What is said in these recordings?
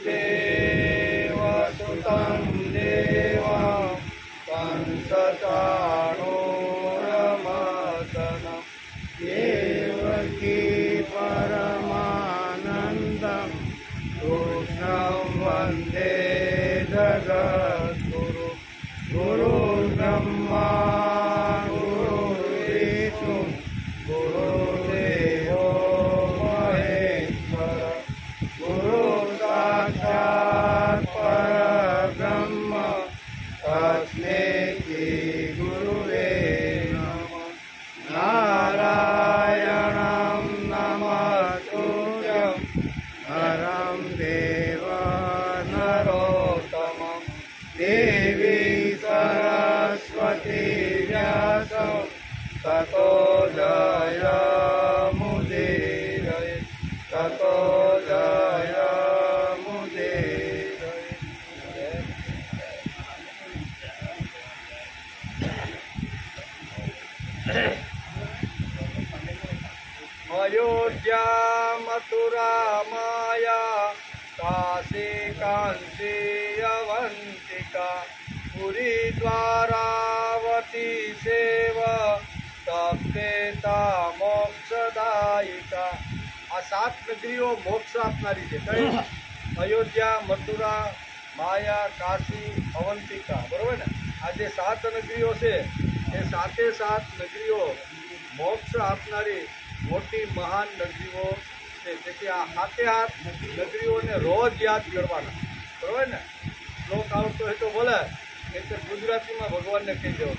देवसुतं देवं कंसचाणूरमर्दनं देवकी परमानन्दं कृष्णं वन्दे जगद्गुरु गुरुर्ब्रह्मा गुरुर्विष्णु गुरुर्देवो महेश्वर गुरु साक्षात् परब्रह्म तस्मै श्री गुरुवे नमः। नारायणं नमस्तुभ्यं नरं देव नरोत्तमं देवी सरस्वती व्यासं ततो जयमुदीरये ततो जयमुदीरये। अयोध्या मथुरा माया काशी कांची अवंतिका पुरी द्वारावती सेव तप्तेता मोक्षदायिका। आ 7 नगरीओ मोक्ष आपनारी छे। कई? अयोध्या, मथुरा, माया, काशी, अवंतिका। बरोबर ने? आ जे 7 नगरीओ छे ए 7 नगरीओ मोक्ष आपनारी मोटी महान नगरीओ छे। તેથી આ 7 નગરીઓને રોજ યાદ કરવાના। બરોબર ને? શ્લોક આવતો હોય તો બોલે, એટલે ગુજરાતીમાં ભગવાનને કહી દો।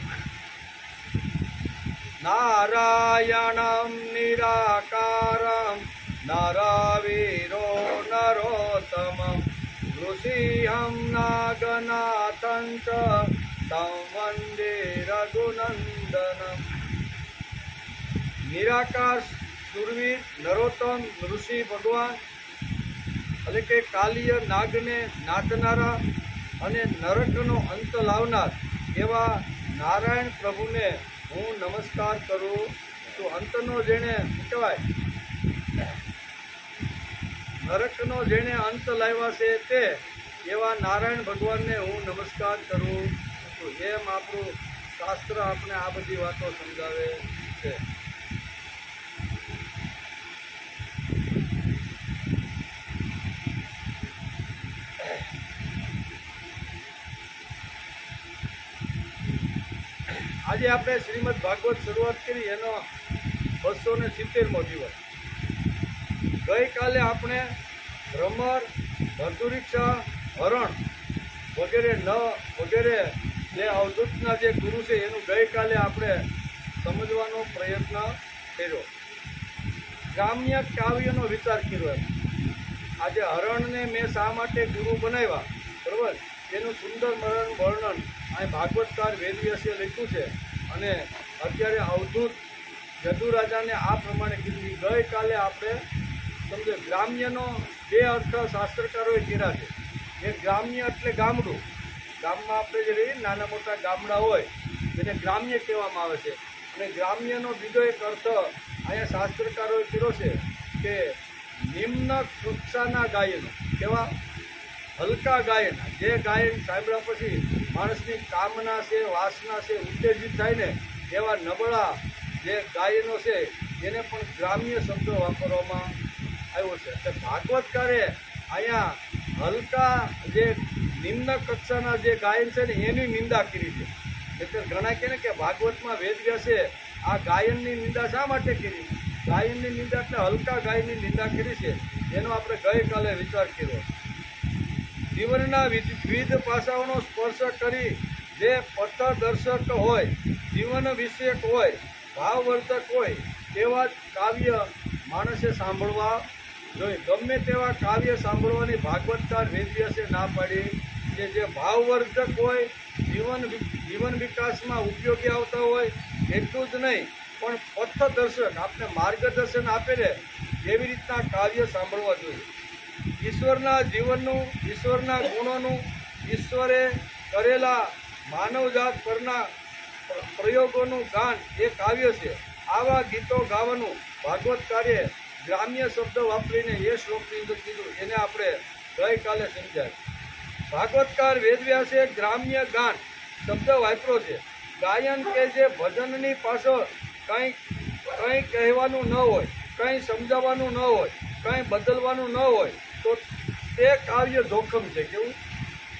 નારાયણમ નિરાકારમ નરવીરો નરોત્તમમ ઋષિહમ નાગનાથં ચ तं वन्दे रघुनन्दनम। निराकार सुरवीर नरोत्तम ऋषि भगवान એટલે કે કાલિય નાગને નાથનારા અને નરકનો અંત લાવનાર એવા નારાયણ પ્રભુને હું નમસ્કાર કરું છું। અંતનો જેણે કહેવાય નરકનો જેણે અંત લાવ્યા છે તે એવા નારાયણ ભગવાનને હું નમસ્કાર કરું છું। એમ આપણું શાસ્ત્ર આપણે આ બધી વાતો સમજાવે છે। આજે આપણે શ્રીમદ ભાગવત શરૂઆત કરી એનો 270મો દિવસ। ગઈકાલે આપણે ભ્રમર, ભર્તુરીક્ષા, હરણ વગેરે જે અવધૂતના જે ગુરુ છે એનું ગઈકાલે આપણે સમજવાનો પ્રયત્ન કર્યો। ગ્રામ્ય કાવ્યનો વિચાર કર્યો। આજે હરણને મેં શા માટે ગુરુ બનાવ્યા, બરાબર, એનું સુંદર વર્ણન અહીં ભાગવતકાર વેદવ્યાસે લખ્યું છે। અને અત્યારે અવધૂત યદુરાજાને આ પ્રમાણે કીધું। ગઈકાલે આપણે સમજો ગ્રામ્યનો 2 અર્થ શાસ્ત્રકારોએ કર્યા છે। એક ગ્રામ્ય એટલે ગામડું, ગામમાં આપણે જે રહીએ નાના મોટા ગામડા હોય એને ગ્રામ્ય કહેવામાં આવે છે। અને ગ્રામ્યનો બીજો એક અર્થ અહીંયા શાસ્ત્રકારોએ કર્યો છે કે નિમ્ન કક્ષાના ગાયન, કેવા હલકા ગાયન, જે ગાયન સાંભળ્યા પછી માણસની કામના છે, વાસના છે ઉત્તેજિત થાય ને એવા નબળા જે ગાયનો છે એને પણ ગ્રામ્ય શબ્દો વાપરવામાં આવ્યો છે। એટલે ભાગવતકારે અહીંયા હલકા જે નિમ્ન કક્ષાના જે ગાયન છે ને એની નિંદા કરી છે। એટલે ઘણા કહે ને કે ભાગવતમાં વેદવ્યાસે આ ગાયનની નિંદા શા માટે કરી? ગાયનની નિંદા એટલે હલકા ગાયનની નિંદા કરી છે, એનો આપણે ગઈકાલે વિચાર કર્યો। જીવનના વિવિધ પાસાઓનો સ્પર્શ કરી જે પથદર્શક હોય, જીવન વિષયક હોય, ભાવવર્ધક હોય તેવા કાવ્ય માણસે સાંભળવા જોઈએ। ગમે તેવા કાવ્ય સાંભળવાની ભાગવતકાર વેદવ્યાસે ના પાડી કે જે ભાવવર્ધક હોય, જીવન વિકાસમાં ઉપયોગી આવતા હોય, એટલું જ નહીં પણ પથદર્શક આપને માર્ગદર્શન આપે ને એવી રીતના કાવ્ય સાંભળવા જોઈએ। ઈશ્વરના જીવનનું, ઈશ્વરના ગુણોનું, ઈશ્વરે કરેલા માનવજાત પરના પ્રયોગોનું ગાન એ કાવ્ય છે। આવા ગીતો ગાવાનું ભાગવતકારે ગ્રામ્ય શબ્દ વાપરીને એ શ્લોકની અંદર કીધું, એને આપણે ગઈકાલે સમજાય. ભાગવતકાર વેદવ્યાસે ગ્રામ્ય ગાન શબ્દ વાપર્યો છે. ગાયન કે જે ભજનની પાછળ કંઈ કહેવાનું ન હોય, કંઈ સમજાવવાનું ન હોય, કંઈ બદલવાનું ન હોય તો તે કાવ્ય જોખમ છે. કેવું?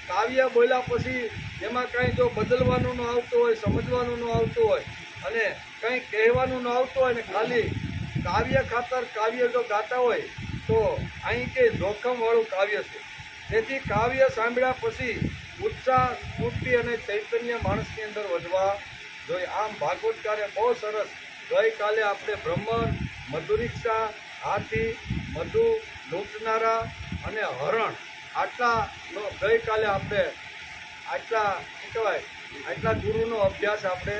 કાવ્ય બોલ્યા પછી એમાં કંઈ જો બદલવાનું ન આવતું હોય, સમજવાનું ન આવતું હોય અને કંઈ કહેવાનું ન આવતું હોય ને ખાલી કાવ્ય ખાતર કાવ્ય જો ગાતા હોય તો અહીં કે જોખમવાળું કાવ્ય છે. તેથી કાવ્ય સાંભળ્યા પછી ઉત્સાહ, સ્ફૂર્તિ અને ચૈતન્ય માણસની અંદર વધવા જોઈએ. આમ ભાગવતકારે બહુ સરસ ગઈકાલે આપણે ભ્રમર, મધુરિક્ષા, હાથી, મધુ, લૂંટનારા અને હરણ આટલા ગઈકાલે આપણે આટલા શું કહેવાય આટલા ગુરુનો અભ્યાસ આપણે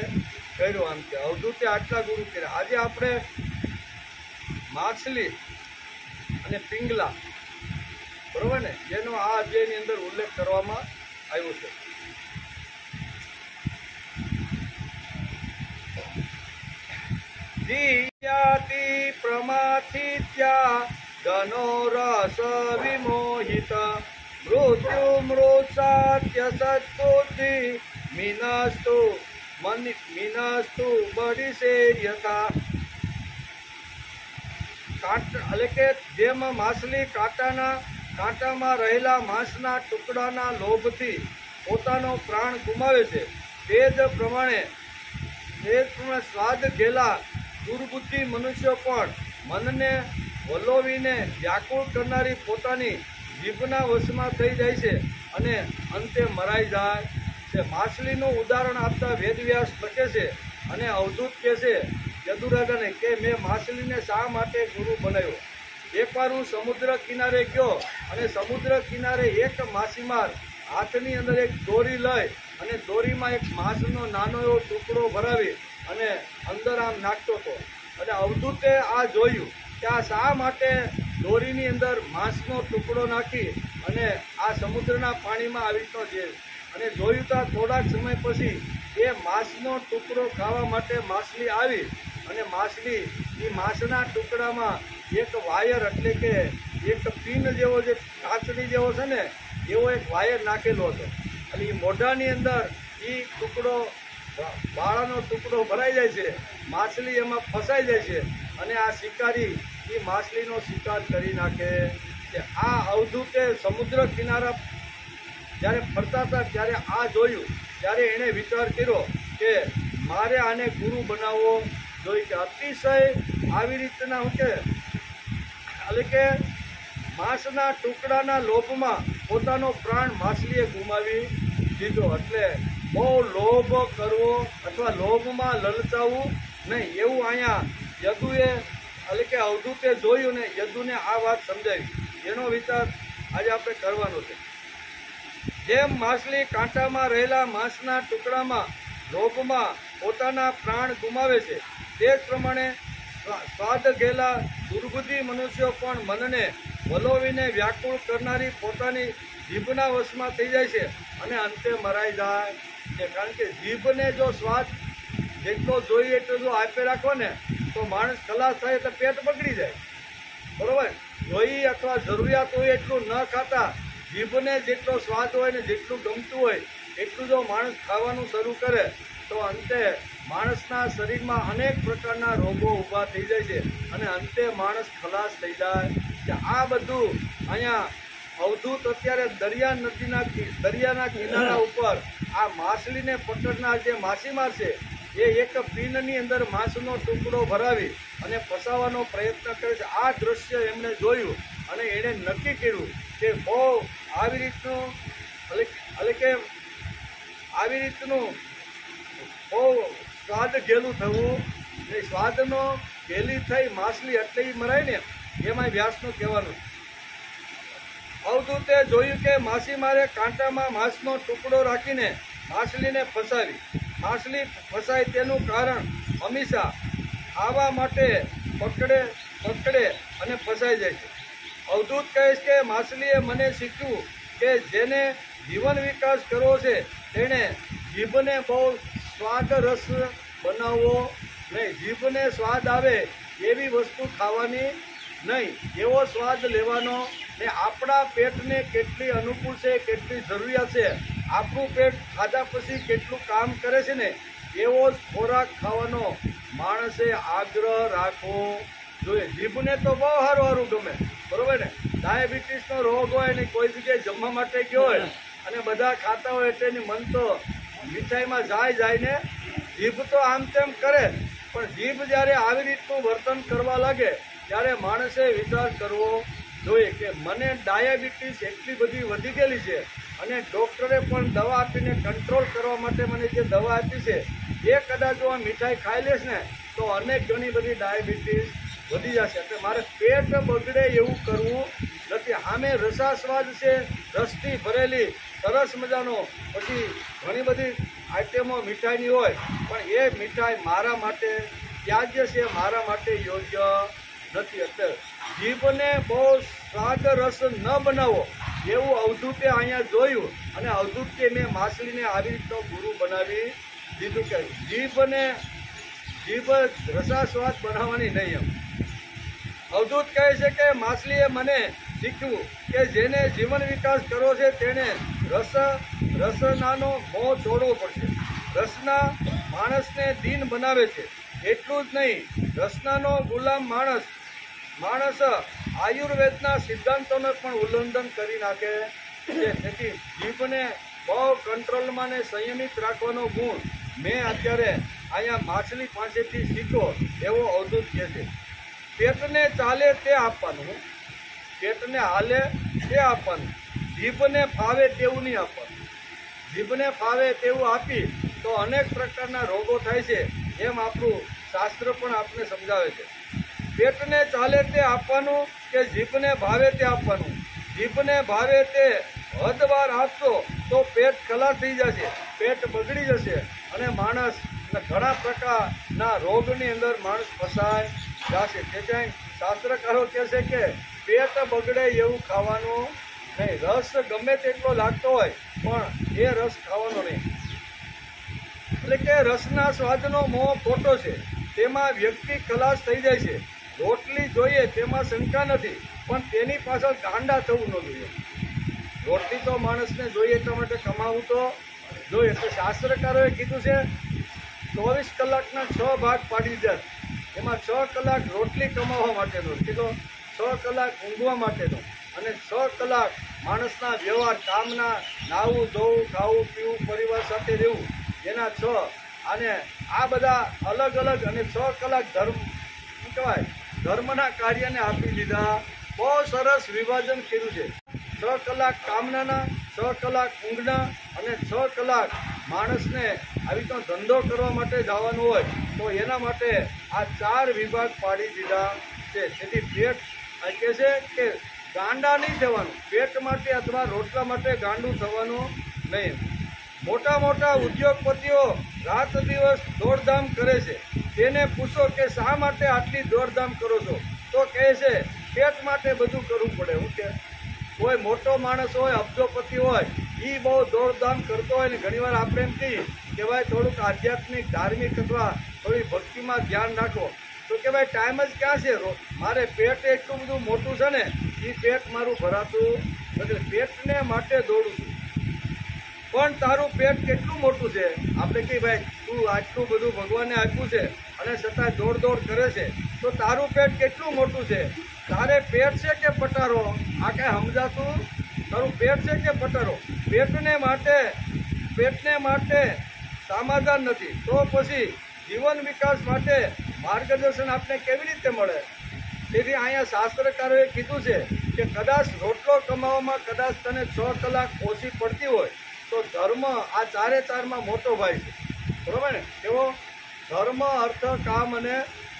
કર્યો. આમ કે અવધૂતે આટલા ગુરુ કર્યા. આજે આપણે માછલી અને પિંગલા, બરોબર ને, જેનો આ અધ્યાયની અંદર ઉલ્લેખ કરવામાં આવ્યો છે. જીયાતિ પ્રમાથિત્યા ધનો રસ વિમોહિત મૃત્યુ મૃત્સાત્ય સત્બુદ્ધિ મીનસ્તુ બડીસે યથા. એટલે કે જેમ માછલી કાંટામાં રહેલા માંસના ટુકડાના લોભથી પોતાનો પ્રાણ ગુમાવે છે, તે જ પ્રમાણે સ્વાદ ઘેલા દુર્બુદ્ધિ મનુષ્યો પણ મનને વલોવીને વ્યાકુળ કરનારી પોતાની જીભના વશમાં થઈ જાય છે અને અંતે મરાઈ જાય છે. માછલીનું ઉદાહરણ આપતા વેદવ્યાસ લખે છે અને અવધૂત કહે છે યદુરાજાને કે મેં માછલીને શા માટે ગુરુ બનાવ્યો. એકવાર હું સમુદ્ર કિનારે ગયો અને સમુદ્ર કિનારે એક માછીમાર હાથની અંદર એક દોરી લઈ અને દોરીમાં એક માંસનો નાનો એવો ટુકડો ભરાવી અને અંદર આમ નાખતો હતો. અને અવધૂતે આ જોયું કે આ શા માટે દોરીની અંદર માંસનો ટુકડો નાખી અને આ સમુદ્રના પાણીમાં આવી રીતનો છે. અને જોયું તો થોડાક સમય પછી એ માંસનો ટુકડો ખાવા માટે માછલી આવી અને માછલી એ માંસના ટુકડામાં એક વાયર એટલે કે એક પિન જેવો જે કાચડી જેવો છે ને એવો એક વાયર નાખેલો હતો. અને એ મોઢાની અંદર એ ટુકડો બાળાનો ટુકડો ભરાઈ જાય છે, માછલી એમાં ફસાઈ જાય છે અને આ શિકારી એ માછલીનો શિકાર કરી નાખે છે. આ અવધૂતે સમુદ્ર કિનારા જ્યારે ફરતા હતા ત્યારે આ જોયું, ત્યારે એણે વિચાર કર્યો કે મારે આને ગુરુ બનાવવો જોઈએ. કે અતિશય આવી રીતના હું કે એટલે કે માંસના ટુકડાના લોભમાં પોતાનો પ્રાણ માછલીએ ગુમાવી દીધો. એટલે બહુ લોભ કરવો અથવા લોભમાં લલચાવવું નહીં, એવું અહીંયા યદુએ એટલે કે અવધૂતે જોયું ને યદુને આ વાત સમજાવી. એનો વિચાર આજે આપણે કરવાનો છે. જેમ માછલી કાંટામાં રહેલા માંસના ટુકડામાં લોભમાં પોતાના પ્રાણ ગુમાવે છે, તે જ પ્રમાણે સ્વાદ ઘેલા દુર્બુદ્ધિ મનુષ્યો પણ મનને વલોવીને વ્યાકુળ કરનારી પોતાની જીભના વશમાં થઈ જાય છે અને અંતે મરાઈ જાય છે. કારણ કે જીભને જો સ્વાદ જેટલો જોઈએ એટલો જો આપે રાખો ને તો માણસ ખલાસ થાય તો પેટ બગડી જાય, બરોબર. જોઈએ અથવા જરૂરિયાત હોય એટલું ન ખાતા જીભને જેટલો સ્વાદ હોય ને જેટલું ગમતું હોય એટલું જો માણસ ખાવાનું શરૂ કરે તો અંતે માણસના શરીરમાં અનેક પ્રકારના રોગો ઊભા થઈ જાય છે અને અંતે માણસ ખલાસ થઈ જાય છે. આ બધું અહીંયા અવધૂત અત્યારે દરિયાના કિનારા ઉપર આ માછલીને પકડનાર જે માછીમાર છે એ એક પિનની અંદર માંસનો ટુકડો ભરાવી અને ફસાવવાનો પ્રયત્ન કરે છે. આ દ્રશ્ય એમણે જોયું અને એણે નક્કી કર્યું કે બહુ આવી રીતનું એટલે કે આવી રીતનું બહુ સ્વાદ ઘેલું થવું એ સ્વાદનો ઘેલી થઈ માછલી એટલે મરાય ને એમાં વ્યાસનું કહેવાનું. અવધૂતે જોયું કે માછીમારે કાંટામાં માંસનો ટુકડો રાખીને માછલીને ફસાવી. માછલી ફસાય તેનું કારણ હંમેશા આવા માટે પકડે અને ફસાઈ જાય છે. અવધૂત કહે છે કે માછલીએ મને શીખ્યું કે જેને જીવન વિકાસ કરવો છે તેણે જીભને બહુ સ્વાદ રસ બનાવવો નહીં. જીભને સ્વાદ આવે એવી વસ્તુ ખાવાની નહીં, એવો સ્વાદ લેવાનો ને આપણા પેટને કેટલી અનુકૂળ છે, કેટલી જરૂરિયાત છે, આપણું પેટ ખાધા પછી કેટલું કામ કરે છે ને, એવો જ ખોરાક ખાવાનો માણસે આગ્રહ રાખવો જોઈએ. જીભને તો બહુ સારું ગમે, બરોબર ને? ડાયાબિટીસનો રોગ હોય ને કોઈ જગ્યાએ જમવા માટે ગયો હોય અને બધા ખાતા હોય એટલે એની મન તો મીઠાઈમાં જાય ને જીભ તો આમ તેમ કરે, પણ જીભ જ્યારે આવી રીતનું વર્તન કરવા લાગે ત્યારે માણસે વિચાર કરવો જોઈએ કે મને ડાયાબિટીસ એટલી બધી વધી ગયેલી છે અને ડૉક્ટરે પણ દવા આપીને કંટ્રોલ કરવા માટે મને જે દવા આપી છે એ કદાચ જો આ મીઠાઈ ખાઈ લેશ ને તો અનેક ઘણી બધી ડાયાબિટીસ વધી જશે. એટલે મારે પેટ બગડે એવું કરવું નથી. સામે રસાસ્વાદ છે, રસથી ભરેલી સરસ મજાનો પછી ઘણી બધી આઈટમો મીઠાઈની હોય, પણ એ મીઠાઈ મારા માટે ત્યાજ્ય છે, મારા માટે યોગ્ય નથી. એટલે જીભને બહુ સ્વાદ રસ ન બનાવો એવું અવધૂતે અહીંયા જોયું અને અવધૂતે મેં માછલીને આવી રીતનો ગુરુ બનાવી દીધું કે જીભ રસાસ્વાદ બનાવવાની નહીં. એમ અવધૂત કહે છે કે માછલીએ મને શીખ્યું કે જેને જીવન વિકાસ કરવો છે તેને રસનાનો મોહ છોડવો પડશે. રસના માણસને દીન બનાવે છે, એટલું જ નહીં, રસનાનો ગુલામ માણસ આયુર્વેદના સિદ્ધાંતોને પણ ઉલ્લંઘન કરી નાખે છે. તેથી જીભને બહુ કંટ્રોલમાં ને સંયમિત રાખવાનો ગુણ મેં અત્યારે અહીંયા માછલી પાસેથી શીખો એવો અવધૂત કહે છે. પેટને ચાલે તે આપવાનું, પેટને હાલે તે આપવાનું, જીભને ફાવે તેવું નહીં આપવાનું. જીભને ફાવે તેવું આપી તો અનેક પ્રકારના રોગો થાય છે, એમ આપણું શાસ્ત્ર પણ આપણને સમજાવે છે. પેટને ચાલે તે આપવાનું કે જીભને ભાવે તે આપવાનું. જીભને ભાવે તે હદવાર આપશો તો પેટ ખલાસ થઈ જશે, પેટ બગડી જશે અને માણસ ઘણા પ્રકારના રોગની અંદર માણસ ફસાય જશે. તેથી શાસ્ત્રકારો કહે છે કે પેટ બગડે એવું ખાવાનું નહીં. રસ ગમે તેટલો લાગતો હોય પણ એ રસ ખાવાનો નહીં. એટલે કે રસના સ્વાદનો મોહ ખોટો છે, તેમાં વ્યક્તિ ખલાસ થઈ જાય છે. રોટલી જોઈએ તેમાં શંકા નથી, પણ તેની પાછળ ગાંડા થવું ન જોઈએ. રોટલી તો માણસને જોઈએ એટલા માટે કમાવું તો જોઈએ. એટલે શાસ્ત્રકારોએ કીધું છે 24 કલાકના 6 ભાગ પાડી દીધા. એમાં 6 કલાક રોટલી કમાવા માટેનો, કીધો 6 કલાક ઊંઘવા માટેનો અને 6 કલાક માણસના વ્યવહાર કામના, નાહવું ધોવું, ખાવું પીવું, પરિવાર સાથે રહેવું, એના 6 અને આ બધા અલગ અલગ અને 6 કલાક ધર્મના કાર્યને આપી દીધા. બહુ સરસ વિભાજન કર્યું છે. 6 કલાક કામનાના, 6 કલાક ઊંઘના અને 6 કલાક માણસને આવી તો ધંધો કરવા માટે જવાનું હોય તો એના માટે આ 4 વિભાગ પાડી દીધા છે. તેથી પેટ કહે છે કે ગાંડા નહીં થવાનું, પેટ માટે અથવા રોટલા માટે ગાંડું થવાનું નહીં. મોટા મોટા ઉદ્યોગપતિઓ રાત દિવસ દોડધામ કરે છે, તેને પૂછો કે શા માટે આટલી દોડધામ કરો છો તો કહે છે પેટ માટે બધું કરવું પડે. હું કે કોઈ મોટો માણસ હોય, અબજોપતિ હોય, એ બહુ દોડધામ કરતો હોય ને ઘણીવાર આપણે એમ કહીએ કે ભાઈ થોડુંક આધ્યાત્મિક ધાર્મિક અથવા થોડી ભક્તિમાં ધ્યાન રાખો તો કે ભાઈ ટાઈમ જ ક્યાં છે, મારે પેટ એટલું બધું મોટું છે ને એ પેટ મારું ભરાતું એટલે પેટને માટે દોડું છું. પણ તારું પેટ કેટલું મોટું છે? આપણે કહીએ ભાઈ તું આટલું બધું ભગવાને આપ્યું છે અને છતાં દોડ કરે છે તો તારું પેટ કેટલું મોટું છે? તારે પેટ છે કે પટારો? આ કાંઈ સમજાતું? તારું પેટ છે કે પટારો? પેટને માટે સમાધાન નથી તો પછી જીવન વિકાસ માટે માર્ગદર્શન આપને કેવી રીતે મળે? તેથી અહીંયા શાસ્ત્રકારોએ કીધું છે કે કદાચ રોટલો કમાવામાં કદાચ તને 6 કલાક ઓછી પડતી હોય તો ધર્મ આ 4 મોટો ભાઈ છે, બરોબર ને? એવો ધર્મ, અર્થ, કામ અને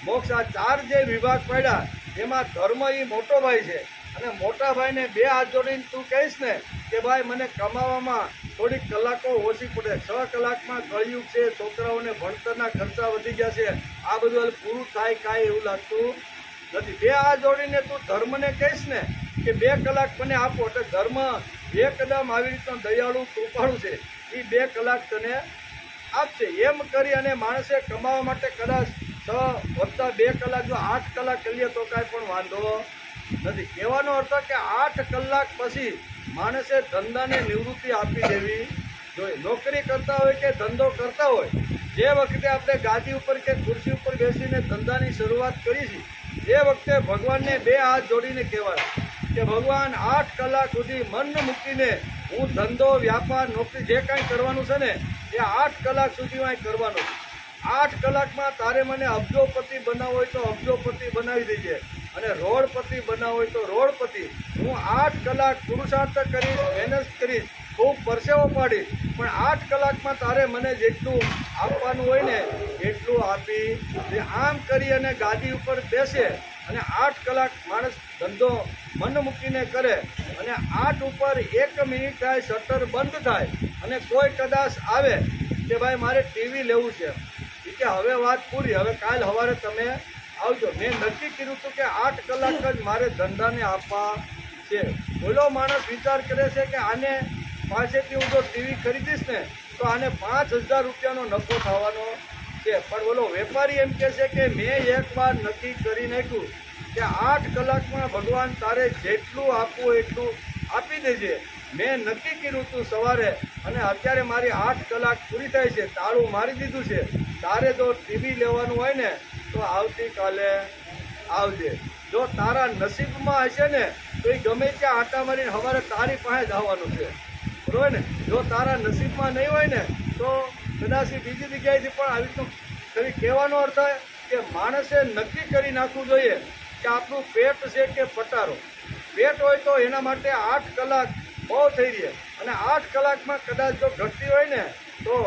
મોક્ષ આ 4 જે વિભાગ પડ્યા એમાં ધર્મ એ મોટો ભાઈ છે. અને મોટા ભાઈને 2 હાથ જોડીને તું કહીશ ને કે ભાઈ મને કમાવામાં થોડીક કલાકો ઓછી પડે, 6 કલાકમાં કળિયુગ છે, છોકરાઓને ભણતરના ખર્ચા વધી ગયા છે, આ બધું પૂરું થાય કાંઈ એવું લાગતું નથી. 2 હાથ જોડીને તું ધર્મને કહીશ ને કે 2 કલાક મને આપો એટલે ધર્મ એકદમ આવી રીતનો દયાળુ કૃપાળુ છે, એ 2 કલાક તને આપશે. એમ કરી અને માણસે કમાવા માટે કદાચ 6 વત્તા 2 કલાક જો 8 કલાક કરીએ તો કાંઈ પણ વાંધો નથી. કહેવાનો અર્થ કે 8 કલાક પછી માણસે ધંધાને નિવૃત્તિ આપી દેવી જોઈએ. નોકરી કરતા હોય કે ધંધો કરતા હોય, જે વખતે આપણે ગાદી ઉપર કે ખુરશી ઉપર બેસીને ધંધાની શરૂઆત કરી છે એ વખતે ભગવાનને 2 હાથ જોડીને કહેવાય કે ભગવાન 8 કલાક સુધી મન મૂકીને હું ધંધો વ્યાપાર નોકરી જે કાંઈ કરવાનું છે ને એ 8 કલાક સુધી કરવાનું છે. 8 કલાકમાં તારે મને અબજોપતિ બનાવવો હોય તો અબજોપતિ બનાવી દેજે અને રોડપતિ બનાવવો હોય તો રોડપતિ. હું 8 કલાક પુરુષાર્થ કરીશ, મહેનત કરીશ, ખૂબ પરસેવો પાડીશ, પણ 8 કલાકમાં તારે મને જેટલું આપવાનું હોય ને એટલું આપી. આમ કરી અને ગાદી ઉપર બેસે અને 8 કલાક માણસ ધંધો મન મૂકીને કરે અને 8 ઉપર 1 મિનિટ થાય, શટર બંધ થાય અને કોઈ કદાચ આવે કે ભાઈ મારે ટીવી લેવું છે, કે હવે વાત પૂરી, હવે કાલ સવારે તમે આવજો. મેં નક્કી કર્યું હતું કે 8 કલાક જ મારે ધંધાને આપવા છે. બોલો માણસ વિચાર કરે છે કે આને પાસેથી હું જો ટીવી ખરીદીશ ને તો આને 5000 રૂપિયાનો નફો થવાનો છે, પણ બોલો વેપારી એમ કહે છે કે મેં એકવાર નક્કી કરી નાખ્યું કે 8 કલાકમાં ભગવાન તારે જેટલું આપવું એટલું આપી દેજે. મેં નક્કી કર્યું હતું સવારે અને અત્યારે મારી 8 કલાક પૂરી થાય છે, તાળું મારી દીધું છે. તારે જો ટીવી લેવાનું હોય ને તો આવતીકાલે આવજે. જો તારા નસીબમાં હશે ને તો એ ગમે ત્યાં આટા મારીને સવારે તારી પાસે જ આવવાનું છે, બરોબર ને. જો તારા નસીબમાં નહીં હોય ને તો કદાચ બીજી જગ્યાએથી પણ આવી રીતનું કરી. કહેવાનો અર્થ કે માણસે નક્કી કરી નાખવું જોઈએ કે આપણું પેટ છે કે પટારો. પેટ હોય તો એના માટે 8 કલાક બહુ થઈ રહે અને 8 કલાકમાં કદાચ જો ઘટતી હોય ને તો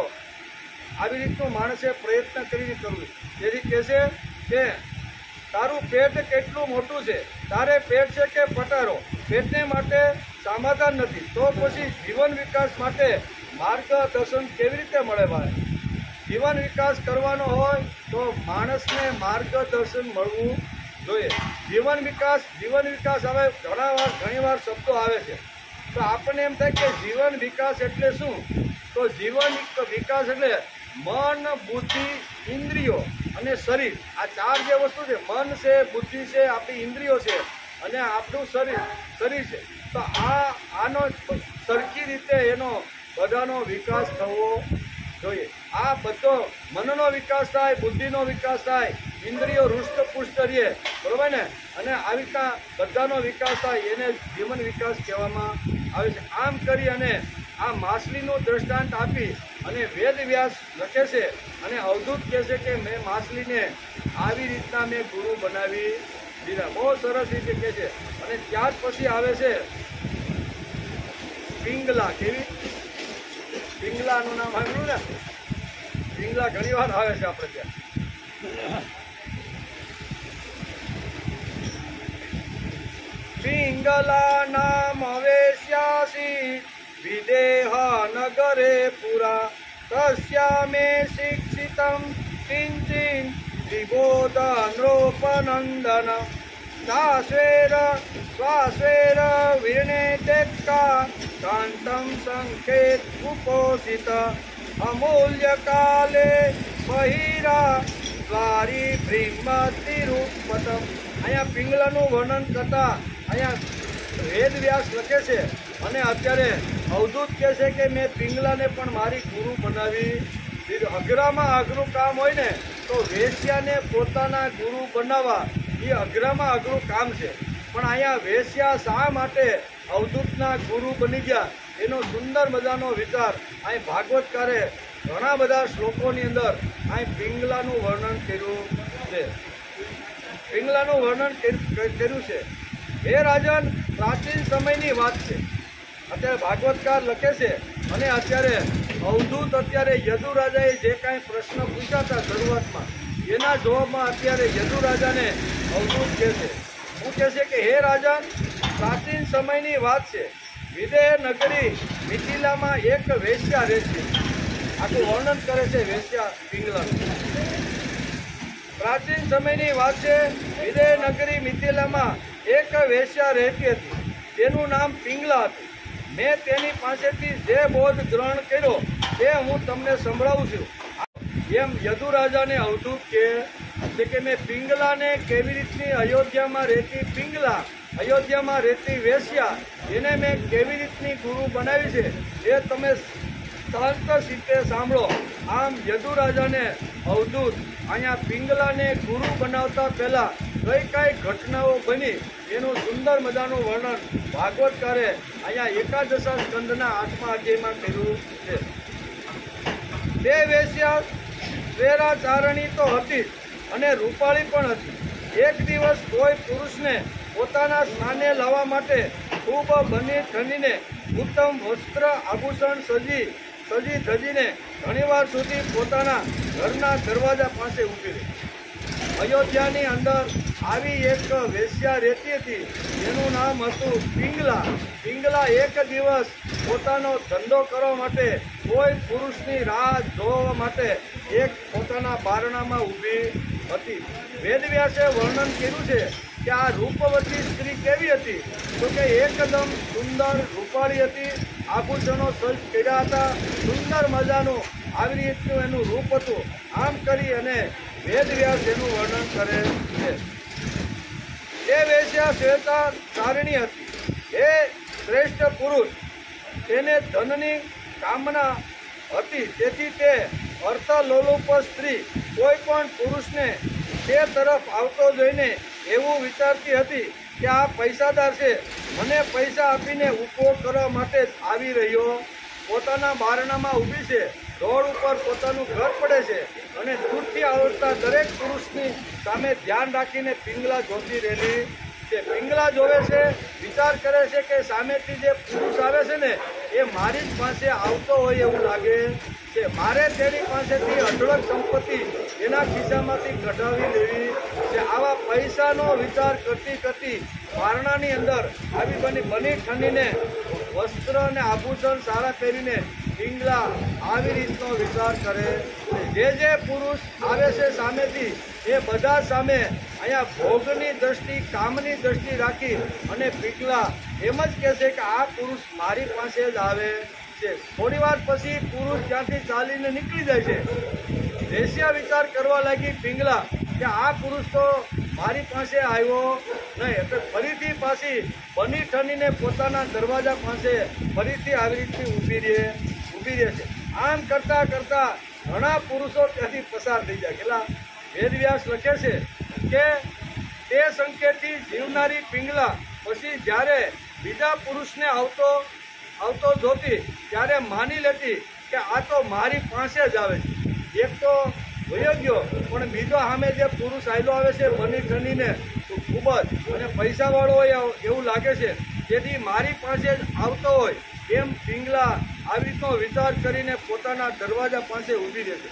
આવી રીતનું માણસે પ્રયત્ન કરીને કરવું. તેથી કહેશે કે તારું પેટ કેટલું મોટું છે, તારે પેટ છે કે પટારો, પેટને માટે સમાધાન નથી તો પછી જીવન વિકાસ માટે માર્ગદર્શન કેવી રીતે મળે? ભાઈ, જીવન વિકાસ કરવાનો હોય તો માણસને માર્ગદર્શન મળવું જોઈએ. જીવન વિકાસ હવે ઘણી વાર શબ્દો આવે છે તો આપણને એમ થાય કે જીવન વિકાસ એટલે શું? તો જીવન વિકાસ એટલે મન, બુદ્ધિ, ઇન્દ્રિયો અને શરીર. આ 4 જે વસ્તુ છે, મન છે, બુદ્ધિ છે, આપણી ઇન્દ્રિયો છે અને આપણું શરીર છે. તો આનો સરખી રીતે એનો બધાનો વિકાસ થવો જોઈએ. આ બધો મનનો વિકાસ થાય, બુદ્ધિનો વિકાસ થાય, ઇન્દ્રિયો હૃષ્ટપુષ્ટ રહે, બરોબર ને, અને આવી રીતના બધાનો વિકાસ થાય એને જીવન વિકાસ કહેવામાં આવે છે. આમ કરી અને આ માછલીનું દ્રષ્ટાંત આપી અને વેદ વ્યાસ લખે છે અને અવધૂત કહે છે કે મેં માછલીને આવી રીતના મેં ગુરુ બનાવી દીધા. બહુ સરસ રીતે કહે છે. અને ત્યાર પછી આવે છે પિંગલા. કેવી? પિંગલાનું નામ સાંભળ્યું ને? પિંગલા ઘણી વાર આવે છે આપણે ત્યાં. પિંગલા નામ વેશ્યાસી વિદેહ નગરે પુરા તસ્યા મે શિક્ષિતમ કિંચિન વિબોધ નૃપનંદન શ્વાસેર વિર્ણે તેક્કા કાંતમ સંકેત ઉપોષિત અમૂલ્ય કાલે બહિરા દ્વારી બ્રહ્મતિરૂપતમ. અહીંયા પિંગલાનું વર્ણન કરતા અહીંયા વેદ વ્યાસ લખે છે અને અત્યારે અવધૂત કહે છે કે મેં પિંગલાને પણ મારી ગુરુ બનાવી દીધું. અઘરામાં અઘરું કામ હોય ને તો વેશ્યાને પોતાના ગુરુ બનાવવા એ અઘરામાં અઘરું કામ છે. પણ અહીંયા વેશ્યા શા માટે અવધૂતના ગુરુ બની ગયા એનો સુંદર મજાનો વિચાર અહીં ભાગવતકારે ઘણા બધા શ્લોકોની અંદર અહીં પિંગલાનું વર્ણન કર્યું છે. પિંગલાનું વર્ણન કર્યું છે. હે રાજન, પ્રાચીન સમયની વાત છે. અત્યારે ભાગવતકાર લખે છે અને અત્યારે અવધૂત અત્યારે યદુરાજાએ જે કાંઈ પ્રશ્ન પૂછ્યા હતા શરૂઆતમાં એના જવાબમાં અત્યારે યદુરાજાને અવધૂત કહે છે. શું કહે છે કે હે રાજન, પ્રાચીન સમયની વાત છે. વિદેહ નગરી મિથિલામાં એક વેશ્યા રહેતી. આખું વર્ણન કરે છે વેશ્યા પિંગલાનું. પ્રાચીન સમયની વાત છે. વિદેહ નગરી મિથિલામાં એક વેશ્યા રહેતી હતી. તેનું નામ પિંગલા હતું. મેં તેની પાસેથી જે બોધ ગ્રહણ કર્યો તે હું તમને સંભળાવું છું. એમ યદુરાજાને અવધૂત કહે છે કે મેં પિંગલાને કેવી રીતની અયોધ્યામાં રહેતી પિંગલા અયોધ્યામાં રહેતી વેશ્યા એને મેં કેવી રીતની ગુરુ બનાવી છે એ તમે શાંત સીતે સાંભળો. આમ યદુરાજાને અવધૂત અહીંયા પિંગલાને ગુરુ બનાવતા પહેલા કઈ ઘટનાઓ બની એનું સુંદર મજાનું વર્ણન ભાગવતકારે અહીંયા એકાદશા સ્કંદના 8મા અધ્યાયમાં કર્યું છે. તે વેશ્યા સ્વેરાચારણી તો હતી અને રૂપાળી પણ હતી. એક દિવસ કોઈ પુરુષને પોતાના સ્નાને લાવવા માટે ખૂબ બની ઠનીને ઉત્તમ વસ્ત્ર આભૂષણ સજી ધજીને ઘણીવાર સુધી પોતાના ઘરના દરવાજા પાસે ઊભી રહી. અયોધ્યાની અંદર આવી એક વેશ્યા રહેતી હતી જેનું નામ હતું પિંગલા. પિંગલા એક દિવસ પોતાનો ધંધો કરવા માટે કોઈ પુરુષની રાહ જોવા માટે એક પોતાના બારણામાં ઊભી હતી. વેદવ્યાસે વર્ણન કર્યું છે કે આ રૂપવતી સ્ત્રી કેવી હતી તો કે એકદમ સુંદર રૂપાળી હતી. આભૂષણો સજ્જ કર્યા હતા. સુંદર મજાનું આવી રીતનું એનું રૂપ હતું. આમ કરી અને વેદવ્યાસ એનું વર્ણન કરે છે. એ વેશ્યા સ્વેતાચારિણી હતી. એ શ્રેષ્ઠ પુરુષ તેને ધનની કામના હતી. તેથી તે અર્થલોલુપ સ્ત્રી કોઈ પણ પુરુષને તે તરફ આવતો જોઈને એવું વિચારતી હતી કે આ પૈસાદાર છે, મને પૈસા આપીને ઉપભોગ કરવા માટે જ આવી રહ્યો. પોતાના બારણામાં ઊભી છે, રોડ ઉપર પોતાનું ઘર પડે છે અને દૂરથી આવતા દરેક પુરુષની સામે ધ્યાન રાખીને પિંગલા જોતી રહેલી છે. પિંગલા જોવે છે, વિચાર કરે છે કે સામેથી જે પુરુષ આવે છે ને એ મારી જ પાસે આવતો હોય એવું લાગે છે. મારે તેની પાસેથી અઢળક સંપત્તિ એના ખિસ્સામાંથી કઢાવી લેવી છે. આવા પૈસાનો વિચાર કરતી બારણાની અંદર આવી બની ઠંડીને વસ્ત્ર અને આભૂષણ સારા પહેરીને પિંગલા આવી રીતનો વિચાર કરે છે. જે પુરુષ આવે છે સામેથી એ બધા સામે અહીંયા ભોગની દ્રષ્ટિ, કામની દ્રષ્ટિ રાખી અને પિંગલા એમ જ કહેશે કે આ પુરુષ મારી પાસે જ આવે છે. થોડી વાર પછી પુરુષ ત્યાંથી ચાલીને નીકળી જાય છે. વેશ્યા વિચાર કરવા લાગી પિંગલા કે આ પુરુષ તો મારી પાસે આવ્યો નહીં. એટલે ફરીથી પાછી બની ઠનીને પોતાના દરવાજા પાસે ફરીથી આવી રીતની ઊભી રહે છે. આમ કરતાં ઘણા પુરુષો ત્યાંથી પસાર થઈ જાય. કેટલા વેદવ્યાસ લખે છે કે તે સંકેતથી જીવનારી પિંગલા પછી જ્યારે બીજા પુરુષને આવતો જોતી ત્યારે માની લેતી કે આ તો મારી પાસે જ આવે છે. એક તો વયો ગયો પણ બીજો સામે જે પુરુષ આવેલો આવે છે બની ઠનીને ખૂબ જ અને પૈસાવાળો હોય એવું લાગે છે, જેથી મારી પાસે જ આવતો હોય એમ પિંગલા આવી રીતનો વિચાર કરીને પોતાના દરવાજા પાસે ઊભી રહે છે.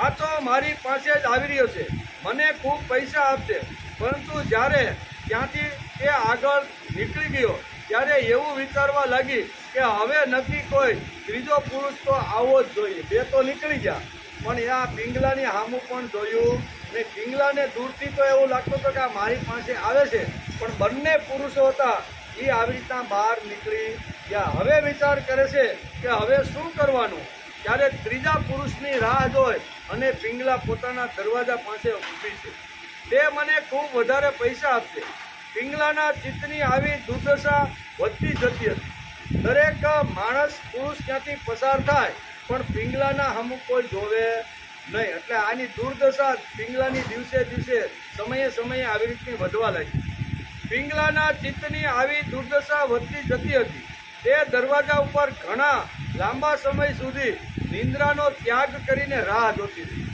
આ તો મારી પાસે જ આવી રહ્યો છે, મને ખૂબ પૈસા આપશે. પરંતુ જ્યારે ત્યાંથી તે આગળ નીકળી ગયો ત્યારે એવું વિચારવા લાગી કે હવે નથી કોઈ ત્રીજો પુરુષ તો આવવો જ જોઈએ. બે તો નીકળી ગયા પણ આ પિંગલાની સામું પણ જોયું ને પિંગલાને દૂરથી તો એવું લાગતું હતું કે આ મારી પાસે આવે છે, પણ બંને પુરુષો હતા એ આવી રીતના બહાર નીકળી ગયા. હવે વિચાર કરે છે કે હવે શું કરવાનું. ત્યારે ત્રીજા પુરુષની રાહ જોઈ અને પિંગલા પોતાના દરવાજા પાસે ઊભી છે. તે મને ખૂબ વધારે પૈસા આપશે. પિંગલાના ચિત્તની આવી દુર્દશા વધતી જતી હતી. દરેક માણસ પુરુષ ત્યાંથી પસાર થાય પણ પિંગલાના હમુક કોઈ જોવે નહીં. એટલે આની દુર્દશા પિંગલાની દિવસે સમયે આવી રીતની વધવા લાગી. પિંગલાના ચિત્તની આવી દુર્દશા વધતી જતી હતી. તે દરવાજા ઉપર ઘણા લાંબા સમય સુધી નિંદ્રાનો ત્યાગ કરીને રાહ જોતી હતી.